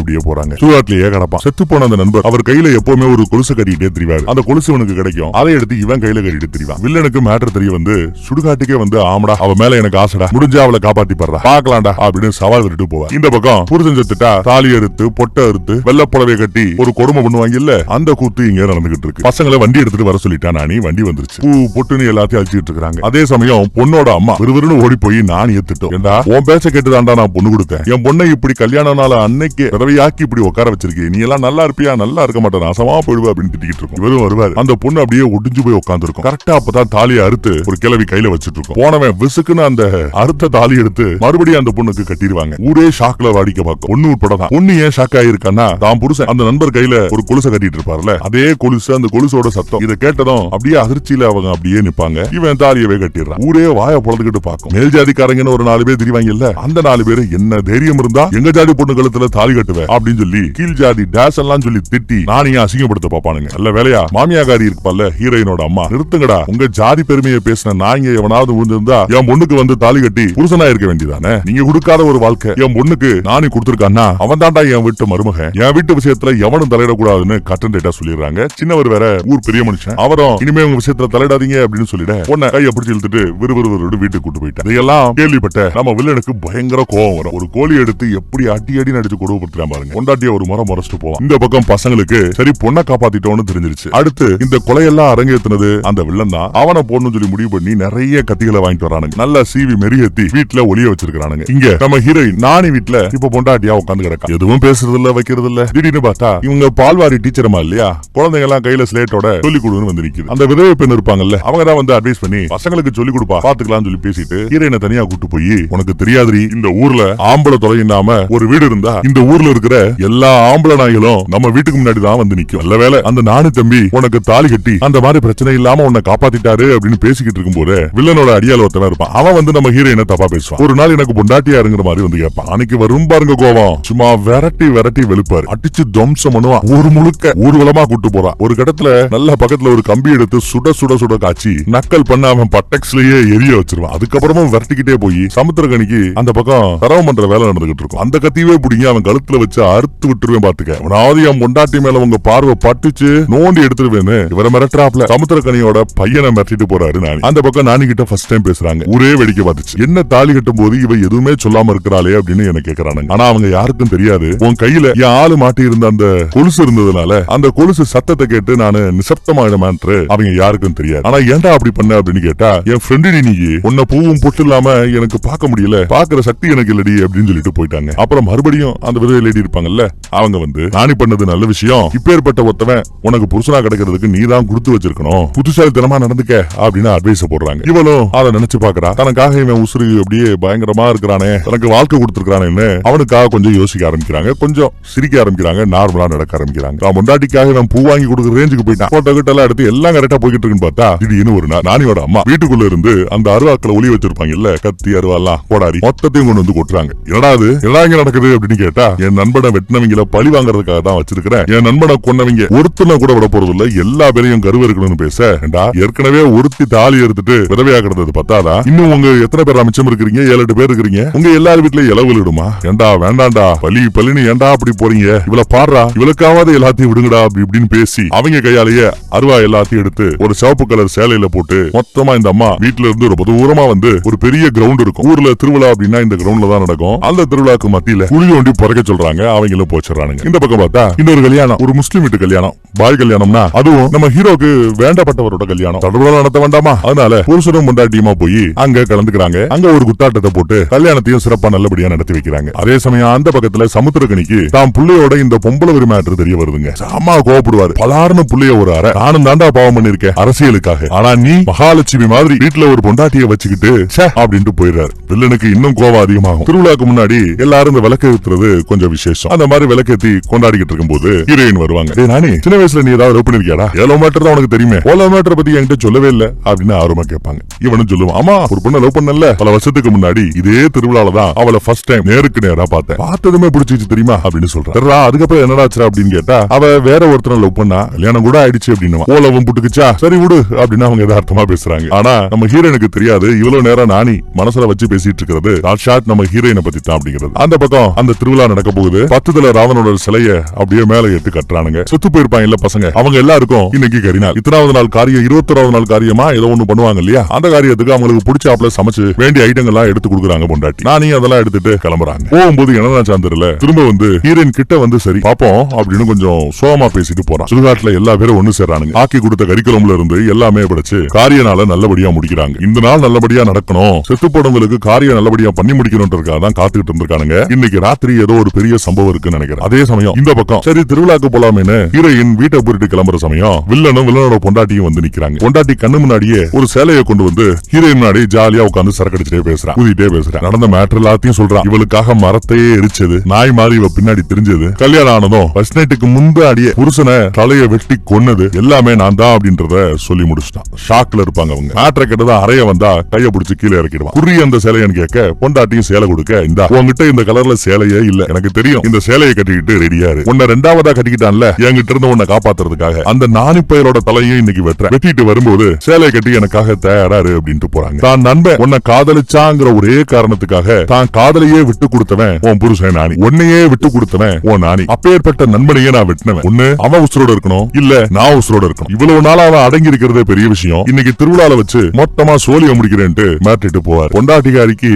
Speaker 1: அப்படியே போறாங்க. சூராட்லயே கிடப்பான். செத்து போன அந்த நண்பர் அவர் கையில எப்பவுமே ஒரு கொலுசு கட்டிட்டே திரிவாரு. அந்த கொலுசு இவனுக்கு கிடைக்கும். அதை எடுத்து இவன் கையில கட்டிட்டு திரிவான். வில்லனுக்கு மேட்டர் தெரிய வந்து சுடுகாட்டுக்கே வந்து ஆமடா அவ மேல எனக்கு ஆசைடா, முடிஞ்சா அவளை காப்பாத்தி படுறா, பாக்கலாம்டா அப்படின்னு சவால் விட்டு போவா. இந்த பக்கம் புருஷன் செத்துட்டா தாலி அறுத்து பொட்டை அறுத்து வெள்ளப்புடவை கட்டி ஒரு கொடுமை பண்ணுவாங்க இல்ல, அந்த கூத்து இங்க நடந்துகிட்டு இருக்கு. பசங்களை வண்டி எடுத்துட்டு வர சொல்லிட்டா நானி. வண்டி வந்துருச்சு. பூ பொட்டுன்னு எல்லாத்தையும் அழிச்சிட்டு இருக்காங்க. அதே சமயம் பொண்ணோட அம்மா விறுவிறுன்னு ஓடி போய் நானி ஏத்துட்டோம். ஏண்டா உன் பேச்ச கேட்டுதான்டா நான் பொண்ணு கொடுத்தேன். என் பொண்ணை இப்படி கல்யாண நாள் அன்னைக்கு விதவையாக்கி இப்படி உட்கார வச்சிருக்கேன். நீ எல்லாம் நல்லா இருப்பியா? நல்லா இருக்க மாட்டேன், நாசமா போயிடுவா அப்படின்னு திட்டிட்டு இருக்கும். இவரும் வருவாரு. அந்த பொண்ணு அப்படியே ஒடிஞ்சு போய் உட்கார்ந்து இருக்கும். கரெக்டா அப்பதான் தாலியை அறுத்து ஒரு கிழவி கையில வச்சிட்டு இருக்கும். போனவன் விசுக்குன்னு அந்த அறுத்த தாலி எடுத்து மறுபடியும் அந்த பொண்ணுக்கு கட்டிடுவாங்க. ஊரே ஷாக்ல வாடிக்க பார்க்கும். பொண்ணு உட்படதான். பொண்ணு ஏன் ஷாக் ஆயிருக்கான்னா தான் புருஷன் அந்த நண்பர் கையில ஒரு கொலுசை கட்டிட்டு இருப்பார்ல, அதே கொலுசு, அந்த கொலுசோட சத்தம் இதை கேட்டதும் அப்படியே அதிர்ச்சியில அவங்க அப்படியே நிப்பாங்க. இவன் தாலியவே கட்டிடுறான். ஊரே வாய பொழந்துகிட்டு பார்க்கும். மேல் ஜாதிக்காரங்கன்னு ஒரு 4 பேர் திரிவாங்க இல்ல, அந்த 4 பேரு என்ன தைரியம் இருந்தா எங்க ஜாதி பொண்ணு கழுத்துல தாலி கட்டுவேன் அப்படின்னு சொல்லி கீழ் ஜாதி டேஸ் எல்லாம் சொல்லி திட்டி நானியா அசிங்கப்படுத்த பாப்பானுங்க. நல்ல வேலையா மாமியாகாரி இருப்பால ஹீரோயினோட அம்மா, நிறுத்துங்கடா, உங்க ஜாதி பெருமையை பேசின நாங்க எவனாவது விழுந்திருந்தா என் பொண்ணுக்கு வந்து தாலி கட்டி புருஷனா இருக்க வேண்டியதானே. நீங்க கொடுக்காத ஒரு வாழ்க்கை என் பொண்ணுக்கு நானி கொடுத்திருக்கான்னா அவன் தாண்டா என் வீட்டு மருமகன். என் வீட்டு விஷயத்துல எவனும் தலையிடக்கூடாதுன்னு கட்டன் டேட்டா சொல்லிடுறாங்க. சின்னவர் வேற ஊர் பெரிய மனுஷன். அவரும் இனிமே உங்க விஷயத்துல தலையிடாதீங்க அப்படின்னு சொல்லிட பொண்ணை கையை பிடிச்சி இழுத்துட்டு விறுவிறுவிறு வீட்டுக்கு கூட்டு போயிட்டான். இதையெல்லாம் கேள்விப்பட்ட நம்ம வில்லனுக்கு பயங்கர கோவம் வரும். ஒரு கோழி எடுத்து எப்படி அடி அடி நடிச்சு கொடுப்படுத்துறான் பாருங்க. கொண்டாட்டிய ஒரு முறை முறைச்சிட்டு போவான். இந்த பக்கம் பசங்களுக்கு சரி பொண்ணை காப்பாத்திட்டோம்னு தெரிஞ்சிருச்சு. அடுத்து இந்த கொலையெல்லாம் அரங்கேற்றினது அந்த வில்லன் தான். அவனை போடணும்னு சொல்லி முடிவு பண்ணி நிறைய கத்திகளை வாங்கிட்டு வரானுங்க. நல்லா சீவி மெருகேத்தி வீட்டுல ஒளிய வச்சிருக்கானுங்க. இங்க நம்ம ஹீரோயின் நானி வீட்டுல இப்ப பொண்டாட்டியா உட்காந்து கிடக்கா. எதுவும் பேசுறது இல்ல, வைக்கிறது இல்ல. திடீர்னு பார்த்தா இவங்க பால்வாரி டீச்சரமா இல்லையா, குழந்தைங்க எல்லாம் கையில ஸ்லேட்டோட சொல்லி கொடுன்னு வந்து நிக்குது. அந்த விதவை பெண் இருப்பாங்கல்ல, அவங்க தான் வந்து அட்வைஸ் பண்ணி பசங்களுக்கு சொல்லி கொடுப்பா, பாத்துக்கலாம்னு சொல்லி பேசிட்டு ஹீரோயினை தனியா கூட்டு போய், உனக்கு தெரியாதுரி, இந்த ஊர்ல ஆம்பளை தொலையினாம ஒரு வீடு இருந்தா இந்த ஊர்ல இருக்கிற எல்லா ஆம்பளை நாய்களும் நம்ம வீட்டுக்கு முன்னாடி தான் வந்து நிக்கும். நல்ல வேலை அந்த நானு தம்பி உனக்கு தாலி கட்டி அந்த மாதிரி பிரச்சனை இல்லாம உன்னை காப்பாத்திட்டாரு அப்படின்னு பேசிக்கிட்டு இருக்கும் போது வில்லனோட அடியால் ஒருத்தவன் இருப்பான். அவன் வந்து நம்ம ஹீரோயினை தப்பா பேசுவான். ஒரு நாள் எனக்கு பொண்டாட்டியா இருங்கிற மாதிரி வந்து கேட்பான். அன்னைக்கு வரும் பாருங்க கோவம், சும்மா விரட்டி விரட்டி வெளுப்பாரு, அடிச்சு துவம்சம் பண்ணுவான். ஒரு முழுக்க ஊர்வலமா கூட்டு போறான். ஒரு கடத்துல நல்ல பக்கத்துல ஒரு கம்பி எடுத்து சுட சுட சுட காய்ச்சி நக்கல் பண்ண அவன் பட்டெக்ஸ்லயே எரிய வச்சிருவான். அதுக்கப்புறமும் விரட்டிக்கிட்டே போய் சமுத்திரகனிக்கு அந்த பக்கம் தரவம் பண்ற வேலை நடந்துகிட்டு இருக்கும். அந்த கத்தியவே பிடிங்க அவன் கழுத்துல வச்சு அறுத்து விட்டுருவேன். பாத்துக்க, அவனாவது என் பொண்டாட்டி மேல உங்க பார்வை பட்டுச்சு நோண்டி எடுத்துருவேன்னு இவரை மிரட்டுறாப்ல. சமுத்திரகனியோட பையனை மிரட்டிட்டு போறாரு நானி. அந்த பக்கம் நானி கிட்ட ஃபர்ஸ்ட் டைம் பேசுறாங்க. ஊரே வேடிக்கை பார்த்துச்சு. என்ன தாலி கட்டும் போது இவ எதுவுமே சொல்லாம இருக்கிறாளே அப்படின்னு என்ன கேக்குறானுங்க. ஆனா அவங்க யாருக்கும் தெரியாது உன் கையில என் ஆளு மாட்டி இருந்த அந்த கொலுசு இருந்ததுனால அந்த கொலுசு சத்தத்தை கேட்டு நானு நிசப்தமாயிடமான்று அவங்க யாருக்கும் தெரியாது. ஆனா ஏன்டா அப்படி பண்ண அப்படின்னு கேட்டா, என் ஃப்ரெண்டு நீ உன்ன பூவும் பொட்டு இல்லாம எனக்கு பார்க்க முடியல, பாக்குற சக்தி எனக்கு இல்லடி அப்படின்னு சொல்லிட்டு போயிட்டாங்க. அப்புறம் மறுபடியும் அந்த விதவை லேடி இருப்பாங்கல்ல, அவங்க வந்து நானி பண்ணது நல்ல விஷயம், இப்பேற்பட்ட ஒருத்தவன் உனக்கு புருஷனா கிடைக்கிறதுக்கு நீ தான் கொடுத்து வச்சிருக்கணும், புத்திசாலித்தனமா நடந்துக்க அப்படின்னு அட்வைஸ் போடுறாங்க. இவளும் அதை நினைச்சு பாக்குறா. தனக்காக இவன் உசுறு அப்படியே பயங்கரமா இருக்கிறானே, தனக்கு வாழ்க்கை கொடுத்திருக்கானேன்னு அவனுக்காக கொஞ்சம் யோசிக்க ஆரம்பிக்கிறாங்க, கொஞ்சம் சிரிக்க ஆரம்பிக்கிறாங்க, நார்மலா நடக்க ஆரம்பிக்கிறாங்க. நான் முண்டாட்டிக்காக இவன் பூ வாங்கி கொடுக்குற ரேஞ்சுக்கு போயிட்டான். போட்டோ கிட்ட எல்லாம் எடுத்து எல்லாம் கரெக்டா போய்கிட்டு இருக்குன்னு பார்த்தா திடீர்னு ஒரு நானியோட அம்மா வீட்டுக்குள்ள இருந்து அந்த அருவாக்களை ஒளி வச்சிருப்பாங்க இல்ல, கத்தி அருவாலாம் கோடாரி மொத்தத்தையும் கொண்டு வந்து கொட்டுறாங்க. என்னடா இங்க நடக்குது அப்படின்னு கேட்டா, என் நண்பனை வெட்டினவங்கள பழி வாங்குறதுக்காக தான் வச்சிருக்கிறேன், என் நண்பனை கொன்னவங்க ஒருத்தனை கூட விட போறது இல்ல, எல்லா பேரையும் கருவ இருக்கணும்னு பேச, ஏற்கனவே ஒருத்தி தாலி எடுத்துட்டு விதவையா கிடந்தது பத்தாதா, இன்னும் உங்க எத்தனை பேர் மிச்சம் இருக்கிறீங்க, 7-8 பேர் இருக்கிறீங்க, உங்க எல்லாரும் வீட்டுல இலவு விடுமா, ஏண்டா வேண்டாண்டா பலி பலின்னு ஏண்டா அப்படி போறீங்க, இவள பாடுறா, இவளுக்காவது எல்லாத்தையும் விடுங்கடா அப்படி இப்படின்னு பேசி அவங்க கையாலேயே அருவா எல்லாத்தையும் எடுத்து ஒரு சிவப்பு கலர் சேலையில போட்டு மொத்தமா இந்த அம்மா வீட்டுல இருந்து ரொம்ப தூரமா வந்து ஒரு பெரிய கிரவுண்ட் இருக்கும். ஊர்ல திருவிழா அப்படின்னா இந்த கிரவுண்ட்ல தான் நடக்கும். அந்த திருவிழாக்கு மத்தியில குழி ஒண்டி பறக்க சொல்றாங்க. அவங்களும் போச்சிடறானுங்க. இந்த பக்கம் பார்த்தா இன்னொரு கல்யாணம், ஒரு முஸ்லீம் வீட்டு கல்யாணம், பாய் கல்யாணம்னா அதுவும் நம்ம ஹீரோக்கு வேண்டப்பட்டவரோட கல்யாணம். தடவை நடத்த வேண்டாமா, அதனால புருஷனும் பொண்டாட்டியுமா போய் அங்க கலந்துக்கிறாங்க. அங்க ஒரு குத்தாட்டத்தை போட்டு கல்யாணத்தையும் சிறப்பா நல்லபடியா நடத்தி வைக்கிறாங்க. அதே சமயம் அந்த பக்கத்துல சமுத்திரக்கனிக்கு தான் புள்ளையோட இந்த பொம்பளை ஒரு மேட்டர் தெரிய வருதுங்க. அம்மா கோவப்படுவாரு. பலார்னு புள்ளைய ஒரு அரை நானும் தாண்டா பாவம் பண்ணிருக்கேன் அரசியலுக்காக, ஆனா நீ மகாலட்சுமி மாதிரி வீட்டுல ஒரு பொண்டாட்டிய வச்சுக்கிட்டு அப்படின்ட்டு போயிடுறாரு. வில்லனுக்கு இன்னும் கோவம் அதிகமாகும். திருவிழாக்கு முன்னாடி எல்லாரும் இந்த விளக்கு ஏத்துறது கொஞ்சம் விசேஷம். அந்த மாதிரி விளக்கேத்தி கொண்டாடிக்கிட்டு இருக்கும் போது ஹீரோயின் வருவாங்க. நானே சின்ன வயசுல நீ ஏதாவது லவ் பண்ணிருக்கியாடா? எவ்வளோ மேட்டர் தான் உனக்கு தெரியுமே, எவ்வளோ மேட்டர் பத்தி என்கிட்ட சொல்லவே இல்ல அப்படின்னு ஆர்வமா கேட்பாங்க. இவனும் சொல்லுவான், ஆமா ஒரு பொண்ணை லவ் பண்ணல பல வருஷத்துக்கு முன்னாடி இதே திருவிழால தான் அவளை ஃபர்ஸ்ட் டைம் நேருக்கு நேரா பார்த்தேன், பார்த்ததுமே பிடிச்சிச்சு தெரியுமா அப்படின்னு சொல்றான். அதுக்கப்புறம் என்னடாச்சு அப்படின்னு கேட்டா அவ வேற ஒருத்தரை லவ் பண்ணா கல்யாணம் கூட ஆயிடுச்சு அப்படின்னு ஓலவும் புட்டுக்குச்சா சரி விடு அப்படின்னு அவங்க யதார்த்தமா பேசுறாங்க. ஆனா நம்ம ஹீரோயினுக்கு தெரியாது இவ்வளவு நேரம் நானி மனசுல வச்சு பேசிட்டு இருக்கிறது சாட்சாத் நம்ம ஹீரோயினை பத்தி தான் அப்படிங்கிறது. அந்த பக்கம் அந்த திருவிழா நடக்க போகுது. 10 ராவணோட சிலைய அப்படியே மேல ஏத்து கட்டுறானுங்க. செத்து போயிருப்பாங்க இல்ல பசங்க, அவங்க எல்லாருக்கும் இன்னைக்கு கரிநாள். 20வது நாள் காரியம் 21வது நாள் காரியமா ஏதோ ஒண்ணு பண்ணுவாங்க இல்லையா, அந்த காரியத்துக்கு அவங்களுக்கு பிடிச்சாப்ல சமைச்சு வேண்டிய ஐட்டங்கள் எல்லாம் எடுத்து கொடுக்குறாங்க பொண்டாட்டி. நானே அதெல்லாம் எடுத்துட்டு கிளம்புறாங்க. போகும்போது என்னன்னா சாந்தர்ல திரும்ப வந்து ஹீரோயின் கிட்ட வந்து சரி பாப்போம் அப்படின்னு கொஞ்சம் சோகமா பேசிட்டு போறான். சுடுகாட்டுல எல்லா பேரும் ஒண்ணு சேர்றானுங்க. ஆக்கி கொடுத்த கரிக்குலம்ல இருந்து எல்லாமே படைச்சு காரியனால நல்லபடியா முடிக்கிறாங்க. இந்த நாள் நல்லபடியா நடக்கணும், செத்து போனவங்களுக்கு காரியம் நல்லபடியா பண்ணி முடிக்கணும்ன்றதுக்காக தான் காத்துக்கிட்டு இருந்திருக்கானுங்க. இன்னைக்கு ராத்திரி ஏதோ ஒரு பெரிய சம்பவம் இருக்குன்னு நினைக்கிறேன். அதே சமயம் இந்த பக்கம் சரி திருவிழாக்கு போலாமேன்னு ஹீரோயின் வீட்டை போயிட்டு கிளம்புற சமயம் வில்லனோட பொண்டாட்டியும் வந்து நிக்கிறாங்க. பொண்டாட்டி கண்ணு முன்னாடியே ஒரு சேலையை கொண்டு வந்து ஹீரோயின் முன்னாடி ஜாலியா உட்காந்து சரக்கடிச்சிட்டே பேசுறான், ஊதிட்டே பேசுறான். நடந்த மேட்டர் எல்லாத்தையும் சொல்றான். இவளுக்காக மரத்தையே எரிச்சது, நாய் மாதிரி இவ பின்னாடி தெரிஞ்சது, கல்யாணம் ஆனதும் ஃபர்ஸ்ட் நைட்டுக்கு முன்னாடியே புருஷனை தலையை வெட்டி கொன்னது எல்லாமே நான் தான் அப்படின்றத சொல்லி முடிச்சுட்டான். ஷாக்ல இருப்பாங்க அவங்க. மேட்டரை கேட்டதா அறைய வந்தா கைய பிடிச்சு கீழே இறக்கிடுவான். குறி அந்த சேலையன்னு கேட்க பொண்டாட்டியும் சேலை கொடுக்க, இந்த உங்ககிட்ட இந்த கலர்ல சேலையே இல்ல, எனக்கு தெரியும், இந்த சேலையை கட்டிக்கிட்டு ரெடியாரு, உன்னை 2வதா கட்டிக்கிட்டான்ல என்கிட்ட இருந்து உன்னை காப்பாத்துறதுக்காக அந்த நானிப்பயலோட தலையும் இன்னைக்கு வெட்டிட்டு வரும்போது சேலை கட்டி எனக்காக தயாராரு அப்படின்ட்டு போறாங்க. தான் நண்பன் உன்னை காதலிச்சாங்கிற ஒரே காரணத்துக்காக தான் காதலையே விட்டு கொடுத்தவன் உன் புருஷன் நானி, உன்னையே விட்டு கொடுத்தவன் உன் நானி. அப்பேற்பட்ட நண்பனையே நான் வெட்டினவன். ஒண்ணு அவன் உசுரோட இருக்கணும், இல்ல நான் உசுரோட இருக்கணும். இவ்வளவு நாள் அவன் அடங்கி இருக்கிறதே பெரிய விஷயம், இன்னைக்கு திருவிழால வச்சு மொத்தமா சோழிய முடிக்கிறேன்ட்டு மாட்டிட்டு போவார். பொண்டாட்டிகாரிக்கு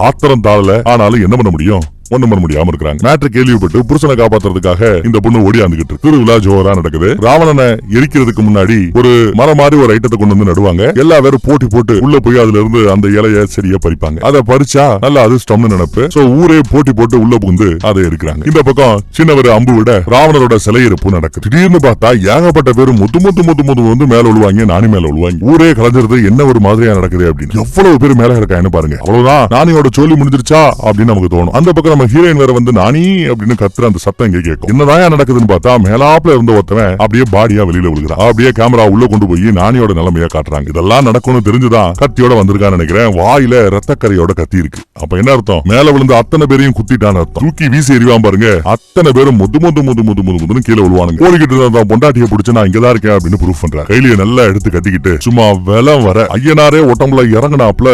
Speaker 1: ஆத்திரம் தாழல, ஆனாலும் என்ன பண்ண முடியும், ஒண்ணும் பண்ண முடியாம இருக்காங்க. மேட்ரு கேள்விப்பட்டு புருஷனை காப்பாத்துறதுக்காக இந்த பொண்ணு ஓடியாந்துகிட்டு இருக்கு. திருவிழா ஜோரா நடக்குது. ராவணனை எரிக்கிறதுக்கு முன்னாடி ஒரு மரம் மாதிரி ஒரு ஐட்டத்தை கொண்டு வந்து நடுவாங்க. எல்லா பேரும் போட்டி போட்டு உள்ள போய் அதுல இருந்து அந்த இலைய செடிய பறிப்பாங்க. அதை பறிச்சா நல்ல அதிர்ஷ்டம்னு நினைப்பு. சோ ஊரே போட்டி போட்டு உள்ள புகுந்து அதை எடுக்கிறாங்க. இந்த பக்கம் சின்னவர் அம்பு விட ராவணரோட சிலை இருப்பு நடக்குது. திடீர்னு பார்த்தா ஏகப்பட்ட பேரும் முத்து முத்து முத்து முத்து வந்து மேல விழுவாங்க, நானி மேல விழுவாங்க. ஊரே கலந்துருது, என்ன ஒரு மாதிரியா நடக்குது அப்படின்னு. எவ்வளவு பேர் மேல இருக்காங்க பாருங்க. அவ்வளவுதான் நானியோட சோழி முடிஞ்சிருச்சா அப்படின்னு நமக்கு தோணும். அந்த பக்கம் ஹீரோயின் வேற வந்து நானி அப்படின்னு கத்துற அந்த சத்தம் இங்க கேட்கும். என்னதான் நடக்குதுன்னு பார்த்தா மேலாப்ல இருந்த ஒருத்தவன் அப்படியே பாடியா வெளியில விழுகிறான். அப்படியே கேமரா உள்ள கொண்டு போய் நானியோட நிலைமையா காட்டுறாங்க. இதெல்லாம் நடக்கணும் தெரிஞ்சுதான் கத்தியோட வந்திருக்கான்னு நினைக்கிறேன். வாயில ரத்தக்கரையோட கத்தி இருக்கு. அப்ப என்ன அர்த்தம், மேல விழுந்து அத்தனை பேரையும் குத்திட்டான்னு அர்த்தம். தூக்கி வீசி எறிவான் பாருங்க, அத்தனை பேரும் முது முது முது முது முது முதுன்னு கீழே விழுவானுங்க. ஓடிக்கிட்டு இருந்தா பொண்டாட்டியை பிடிச்சு நான் இங்கதான் இருக்கேன் அப்படின்னு ப்ரூஃப் பண்றேன். கையில நல்லா எடுத்து கட்டிக்கிட்டு சும்மா வெலம் வர ஐயனாரே ஒட்டம்புல இறங்கினாப்ல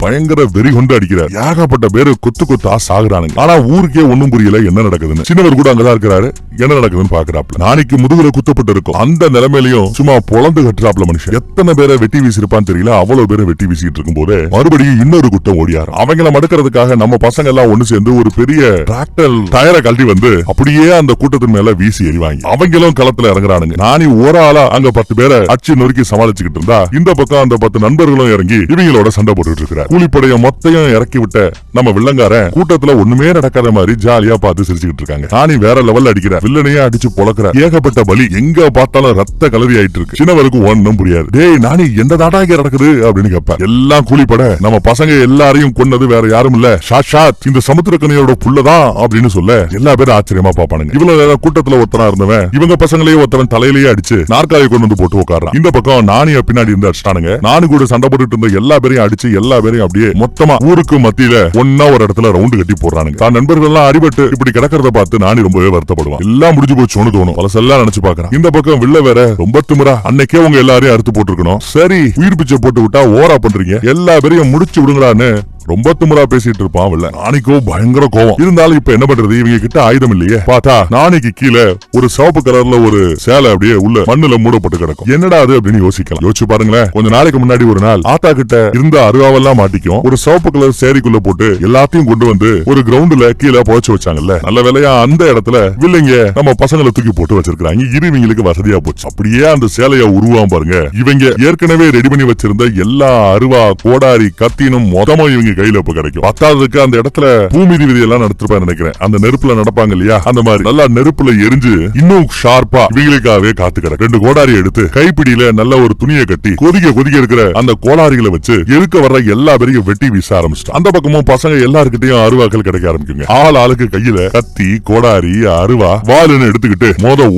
Speaker 1: பயங்கர வெறி கொண்டு அடிக்கிறார். ஏகப்பட்ட பேரு கொத்து கொத்தா சாகுறானுங்க. ஆனா ஊருக்கு ஒண்ணும் புரியல என்ன நடக்குதுன்னு. சின்னவர் கூட அங்கதான் இருக்கிறாரு, என்ன நடக்குதுன்னு பாக்குறாப்ல. நாளைக்கு முதுகுல குத்தப்பட்டு இருக்கும். அந்த நிலைமையிலையும் சும்மா பொழந்து கட்டுறாப்ல மனுஷன். எத்தனை பேரை வெட்டி வீசிருப்பான்னு தெரியல, அவ்வளவு பேரை வெட்டி வீசிட்டு இருக்கும் போது மறுபடியும் இன்னொரு குட்டம் ஓடியாரு. அவங்கள மடுக்கிறதுக்காக நம்ம பசங்க எல்லாம் ஒண்ணு சேர்ந்து ஒரு பெரிய டிராக்டர் டயரை கழட்டி வந்து அப்படியே அந்த கூட்டத்தின் மேல வீசி எறிவாங்க. அவங்களும் களத்துல இறங்குறானுங்க. நானி ஒரு ஆளா அங்க 10 பேரை அச்சு நொறுக்கி சமாளிச்சுக்கிட்டு இருந்தா இந்த பக்கம் அந்த 10 நண்பர்களும் இறங்கி இவங்களோட சண்டை போட்டுட்டு இருக்கிறார். கூலிப்படைய மொத்தையும் இறக்கி விட்ட நம்ம வில்லங்காரன் கூட்டத்துல ஒண்ணுமே நடக்காத மாதிரி ஜாலியா பார்த்து சிரிச்சுக்கிட்டு இருக்காங்க. நானி வேற லெவல்ல அடிக்கிற, வில்லனையே அடிச்சு பொளக்குற, ஏகப்பட்ட பலி, எங்க பார்த்தாலும் ரத்த கலரி ஆயிட்டு இருக்கு. சின்னவருக்கு ஒண்ணும் புரியாது. டேய் நானி எந்த நாடாக நடக்குது அப்படின்னு கேட்பார். எல்லாம் கூலிப்பட நம்ம பசங்க எல்லாரையும் கொன்னது வேற யாரும் இல்ல, சாட்சாத் இந்த சமுத்திரக்கனியோட புள்ளதான் அப்படின்னு சொல்ல எல்லா பேரும் ஆச்சரியமா பாப்பானுங்க. இவ்வளவு நேரம் கூட்டத்துல ஒருத்தனா இருந்தவன் இவங்க பசங்களையே ஒருத்தவன் தலையிலேயே அடிச்சு நாற்காலியை கொண்டு வந்து போட்டு உட்கார்றான். இந்த பக்கம் நானிய பின்னாடி இருந்து அடிச்சிட்டானுங்க. நானு கூட சண்டை போட்டுட்டு இருந்த எல்லா பேரையும் அடிச்சு எல்லா பேரையும் அப்படியே மொத்தமா ஊருக்கு மத்தியில ஒன்னா ஒரு இடத்துல ரவுண்டு கட்டி போடுறானுங்க. தான் நண்பர்கள் எல்லாம் அடிபட்டு இப்படி கிடக்கிறத பார்த்து நானி ரொம்பவே வருத்தப்படுவான். எல்லாம் முடிஞ்சு போச்சுன்னு தோணும். பலசெல்லாம் நினைச்சு பாக்குறான். இந்த பக்கம் வில்ல வேற ரொம்ப திமிரா, அன்னைக்கே உங்க எல்லாரையும் அறுத்து போட்டுருக்கணும், சரி உயிர் பிச்சை போட்டு விட்டா ஓரா பண்றீங்க, எல்லா பேரையும் முடிச்சு விடுங்களான்னு ரொம்ப திமிரா பேசிட்டு இருப்பான். இல்ல நாளைக்கோ பயங்கர கோவம். இருந்தாலும் இப்ப என்ன பண்றது, இவங்க கிட்ட ஆயுதம் இல்லையே. பார்த்தா நாளைக்கு கீழே ஒரு சிவப்பு கலர்ல ஒரு சேலை அப்படியே உள்ள மண்ணுல மூடப்பட்டு கிடக்கும். என்னடா அது அப்படின்னு யோசிக்கலாம். யோசிச்சு பாருங்களேன். கொஞ்ச நாளைக்கு முன்னாடி ஒரு நாள் ஆத்தா கிட்ட இருந்த அருவாவெல்லாம் மாட்டிக்கும் ஒரு சிவப்பு கலர் சேரிக்குள்ள போட்டு எல்லாத்தையும் கொண்டு வந்து ஒரு கிரவுண்ட்ல கீழே புதைச்சு வச்சாங்கல்ல. நல்ல வேலையா அந்த இடத்துல வில்லைங்க நம்ம பசங்களை தூக்கி போட்டு வச்சிருக்காங்க. இவங்களுக்கு வசதியா போச்சு. அப்படியே அந்த சேலைய உருவாம் பாருங்க. இவங்க ஏற்கனவே ரெடி பண்ணி வச்சிருந்த எல்லா அருவா கோடாரி கத்தினும் மொத்தமா இவங்க கையில இப்ப கிடைக்கும். பத்தாவதுக்கு அந்த இடத்துல பூமிதி விதி எல்லாம் நடத்திருப்பா நினைக்கிறேன். அந்த நெருப்புல நடப்பாங்க இல்லையா, அந்த மாதிரி நல்லா நெருப்புல எரிஞ்சு இன்னும் ஷார்ப்பா இவங்களுக்காகவே காத்து கிடக்கு. 2 கோடாரி எடுத்து கைப்பிடியில நல்ல ஒரு துணியை கட்டி கொதிக்க இருக்கிற அந்த கோடாரிகளை வச்சு எருக்க வர்ற எல்லா பேரையும் வெட்டி வீச ஆரம்பிச்சிட்டு, அந்த பக்கமும் பசங்க எல்லாருக்கிட்டையும் அருவாக்கள் கிடைக்க ஆரம்பிக்குங்க. ஆளுக்கு கையில கத்தி, கோடாரி, அருவா, வாளுன்னு எடுத்துக்கிட்டு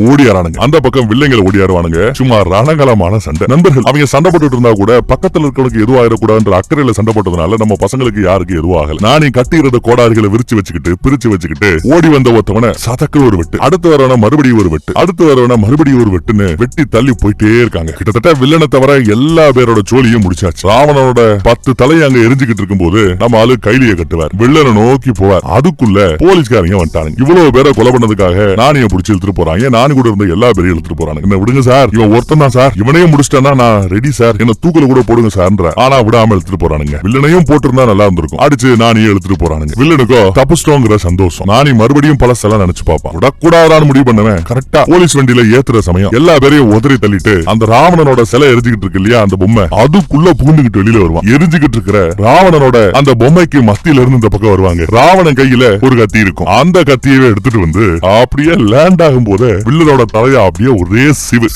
Speaker 1: ஓடியாரானுங்க. அந்த பக்கம் வில்லைங்களை ஓடியாருவானுங்க. சும்மா ரணகலமான சண்டை. நண்பர்கள் அவங்க சண்டை போட்டுட்டு இருந்தா கூட பக்கத்துல இருக்கிறவங்களுக்கு எதுவும் ஆயிடக்கூடாதுன்ற அக்கறையில சண்டை போட்டதுனால நம்ம பசங்களுக்கு யாருக்கு எதுவும் ஆகல. நானே கட்டியிருந்த கோடாரிகளை விரிச்சு வச்சுக்கிட்டு பிரிச்சு வச்சுக்கிட்டு ஓடி வந்த ஒருத்தவன சதக்கு ஒரு வெட்டு, அடுத்து வரவன மறுபடியும் ஒரு வெட்டு, அடுத்து வரவன மறுபடியும் ஒரு வெட்டுன்னு வெட்டி தள்ளி போயிட்டே இருக்காங்க. கிட்டத்தட்ட வில்லனை தவிர எல்லா பேரோட சோழியும் முடிச்சாச்சு. ராவணனோட 10 தலையை அங்க எரிஞ்சுக்கிட்டு இருக்கும் போது நம்ம ஆளு கைலிய கட்டுவார், வில்லனை நோக்கி போவார். அதுக்குள்ள போலீஸ்காரங்க வந்துட்டாங்க. இவ்வளவு பேரை கொலை பண்ணதுக்காக நானிய புடிச்சு இழுத்துட்டு போறாங்க. நானு கூட இருந்த எல்லா பேரையும் இழுத்துட்டு போறாங்க. என்ன விடுங்க சார், இவன் ஒருத்தன் தான் சார், இவனையும் முடிச்சிட்டா நான் ரெடி சார், என்ன தூக்கல கூட போடுங்க சார்ன்ற. ஆனா விடாம இழுத்துட்டு போறானுங்க. வில்லனையும் போட்டிருந்தா நல்லா இருந்திருக்கும். அடிச்சு நானியே இழுத்துட்டு போறானுங்க. வில்லனுக்கோ தப்புஸ்டோங்கிற சந்தோஷம். நானி மறுபடியும் பழசெல்லாம் நினைச்சு பாப்பான். விடக்கூடாதான்னு முடிவு பண்ணுவேன். கரெக்டா போலீஸ் வண்டியில ஏத்துற சமயம் எல்லா பேரையும் உதறி தள்ளிட்டு அந்த ராவணனோட சிலை எரிஞ்சுக்கிட்டு இருக்கு இல்லையா, அந்த பொம்மை அதுக்குள்ள பூந்துகிட்டு வெளியில வருவான். எரிஞ்சுக்கிட்டு இருக்கிற ராவணனோட அந்த பொம்மைக்கு மத்தியில இருந்து இந்த பக்கம் வருவாங்க. ராவணன் கையில ஒரு கத்தி இருக்கும். அந்த கத்தியவே எடுத்துட்டு வந்து அப்படியே லேண்ட் ஆகும் போது வில்லனோட தலையா அப்படியே ஒரே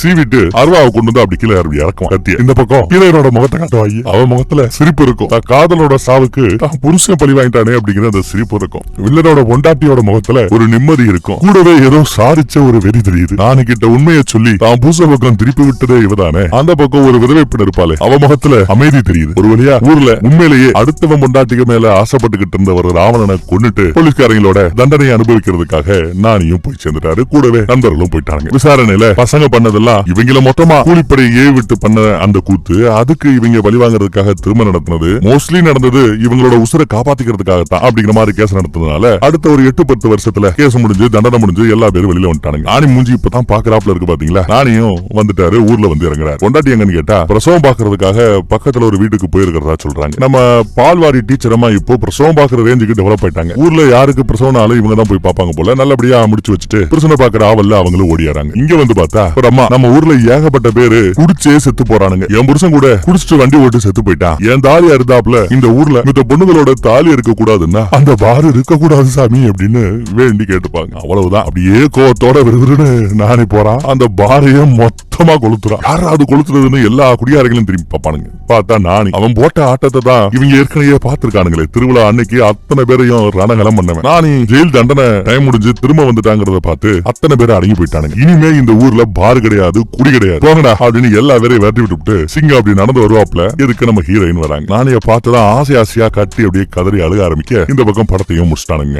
Speaker 1: சீவிட்டு அருவாவை கொண்டு வந்து அப்படி கீழே இறக்கும் கத்திய. இந்த பக்கம் ஹீரோனோட முகத்தை காட்டுவாங்க. அவன் முகத்துல சிரிப்பு இருக்கும். காதலோட சாவுக்கு புருஷன் பழி வாங்கிட்டானே அப்படிங்கிற அந்த சிரிப்பு இருக்கும். வில்லனோட பொண்டாட்டியோட முகத்துல ஒரு நிம்மதி இருக்கும். கூடவே ஏதோ சாதிச்ச ஒரு வெறி தெரியுது. நானு கிட்ட உண்மையை சொல்லி தான் பூச பக்கம் திருப்பி விட்டதே இவதானே. அந்த பக்கம் ஒரு விதவை பெண் இருப்பாளே, அவ முகத்துல அமைதி தெரியுது. ஒரு வழியா ஊர்ல உண்மையிலேயே அடுத்தவன் பொண்டாட்டிக்கு மேல ஆசைப்பட்டுக்கிட்டு இருந்த ஒரு ராவணனை கொன்னுட்டு போலீஸ்காரங்களோட தண்டனையை அனுபவிக்கிறதுக்காக நானியும் போய் சேர்ந்துட்டாரு. கூடவே நண்பர்களும் போயிட்டாங்க. விசாரணையில பசங்க பண்ணதெல்லாம் இவங்கள மொத்தமா கூலிப்படையே விட்டு பண்ண அந்த கூத்து, அதுக்கு இவங்க பலி வாங்குறதுக்காக திரும்ப நடத்தினது, மோஸ்ட்லி நடந்தது இவங்களோட உசுரை காப்பாத்திக்கிறதுக்காக தான் அப்படிங்கிற மாதிரி கேஸ் நடத்தினால அடுத்த ஒரு 8-10 வருஷத்துல கேஸ் முடிஞ்சு தண்டனை முடிஞ்சு எல்லா பேரும் வெளியில வந்துட்டாங்க. நானி மூஞ்சி இப்பதான் பாக்குறாப்ல இருக்கு பாத்தீங்களா. நானியும் வந்துட்டாரு, ஊர்ல வந்து இறங்குறாரு. கொண்டாட்டி எங்கன்னு கேட்டா பிரசவம் பாக்குறதுக்காக பக்கத்துல ஒரு வீட்டுக்கு போயிருக்கிறதா சொல்றாங்க. நம்ம பால்வாடி டீச்சரமா இப்போ பிரசவம் பாக்குற ரேஞ்சுக்கு டெவலப் ஆயிட்டாங்க. ஊர்ல யாருக்கு பிரசவனாலும் இவங்க தான் போய் பாப்பாங்க போல. நல்லபடியா முடிச்சு வச்சுட்டு பிரசவம் பாக்குற ஆவல்ல அவங்களும் ஓடியாராங்க. இங்க வந்து பார்த்தா ஒரு அம்மா, நம்ம ஊர்ல ஏகப்பட்ட பேரு குடிச்சே செத்து போறானுங்க. என் புருஷன் கூட குடிச்சிட்டு வண்டி ஓட்டு செத்து போயிட்டான். என் தாலியா இருந்தாப்ல இந்த ஊர்ல இந்த பொண்ணுங்களோட தாலி இருக்க கூடாதுன்னா அந்த பாரு இருக்க கூடாது சாமி அப்படின்னு வேண்டி கேட்டுப்பாங்க. அவ்வளவுதான். அப்படியே கோவத்தோட விருதுன்னு நானே போறான். அந்த பாரைய மொத்தமா கொளுத்துறான். யாராவது கொளுத்துறதுன்னு எல்லா குடியாரங்களும் திரும்பி பாப்பானுங்க. பார்த்தா நானி அவன் போட்ட ஆட்டத்தை தான் இவங்க ஏற்கனவே பாத்துருக்கானுங்களே. திருவிழா அன்னைக்கு அத்தனை பேரையும் ரணகலம் பண்ணவன். நானி ஜெயில் தண்டனை டைம் முடிஞ்சு திரும்ப வந்துட்டாங்கிறத பார்த்து அத்தனை பேரை அடங்கி போயிட்டானுங்க. இனிமே இந்த ஊர்ல பார் கிடையாது, குடி கிடையாது, போங்கடா அப்படின்னு எல்லா பேரையும் விரட்டி விட்டு சிங்க அப்படி நடந்து வருவாப்ல. இதுக்கு நம்ம ஹீரோயின் வராங்க. நானே பார்த்துதான் ஆசையா கட்டி அப்படியே கதறி அழுக ஆரம்பிக்க இந்த பக்கம் படத்தையும் முடிச்சிட்டானுங்க.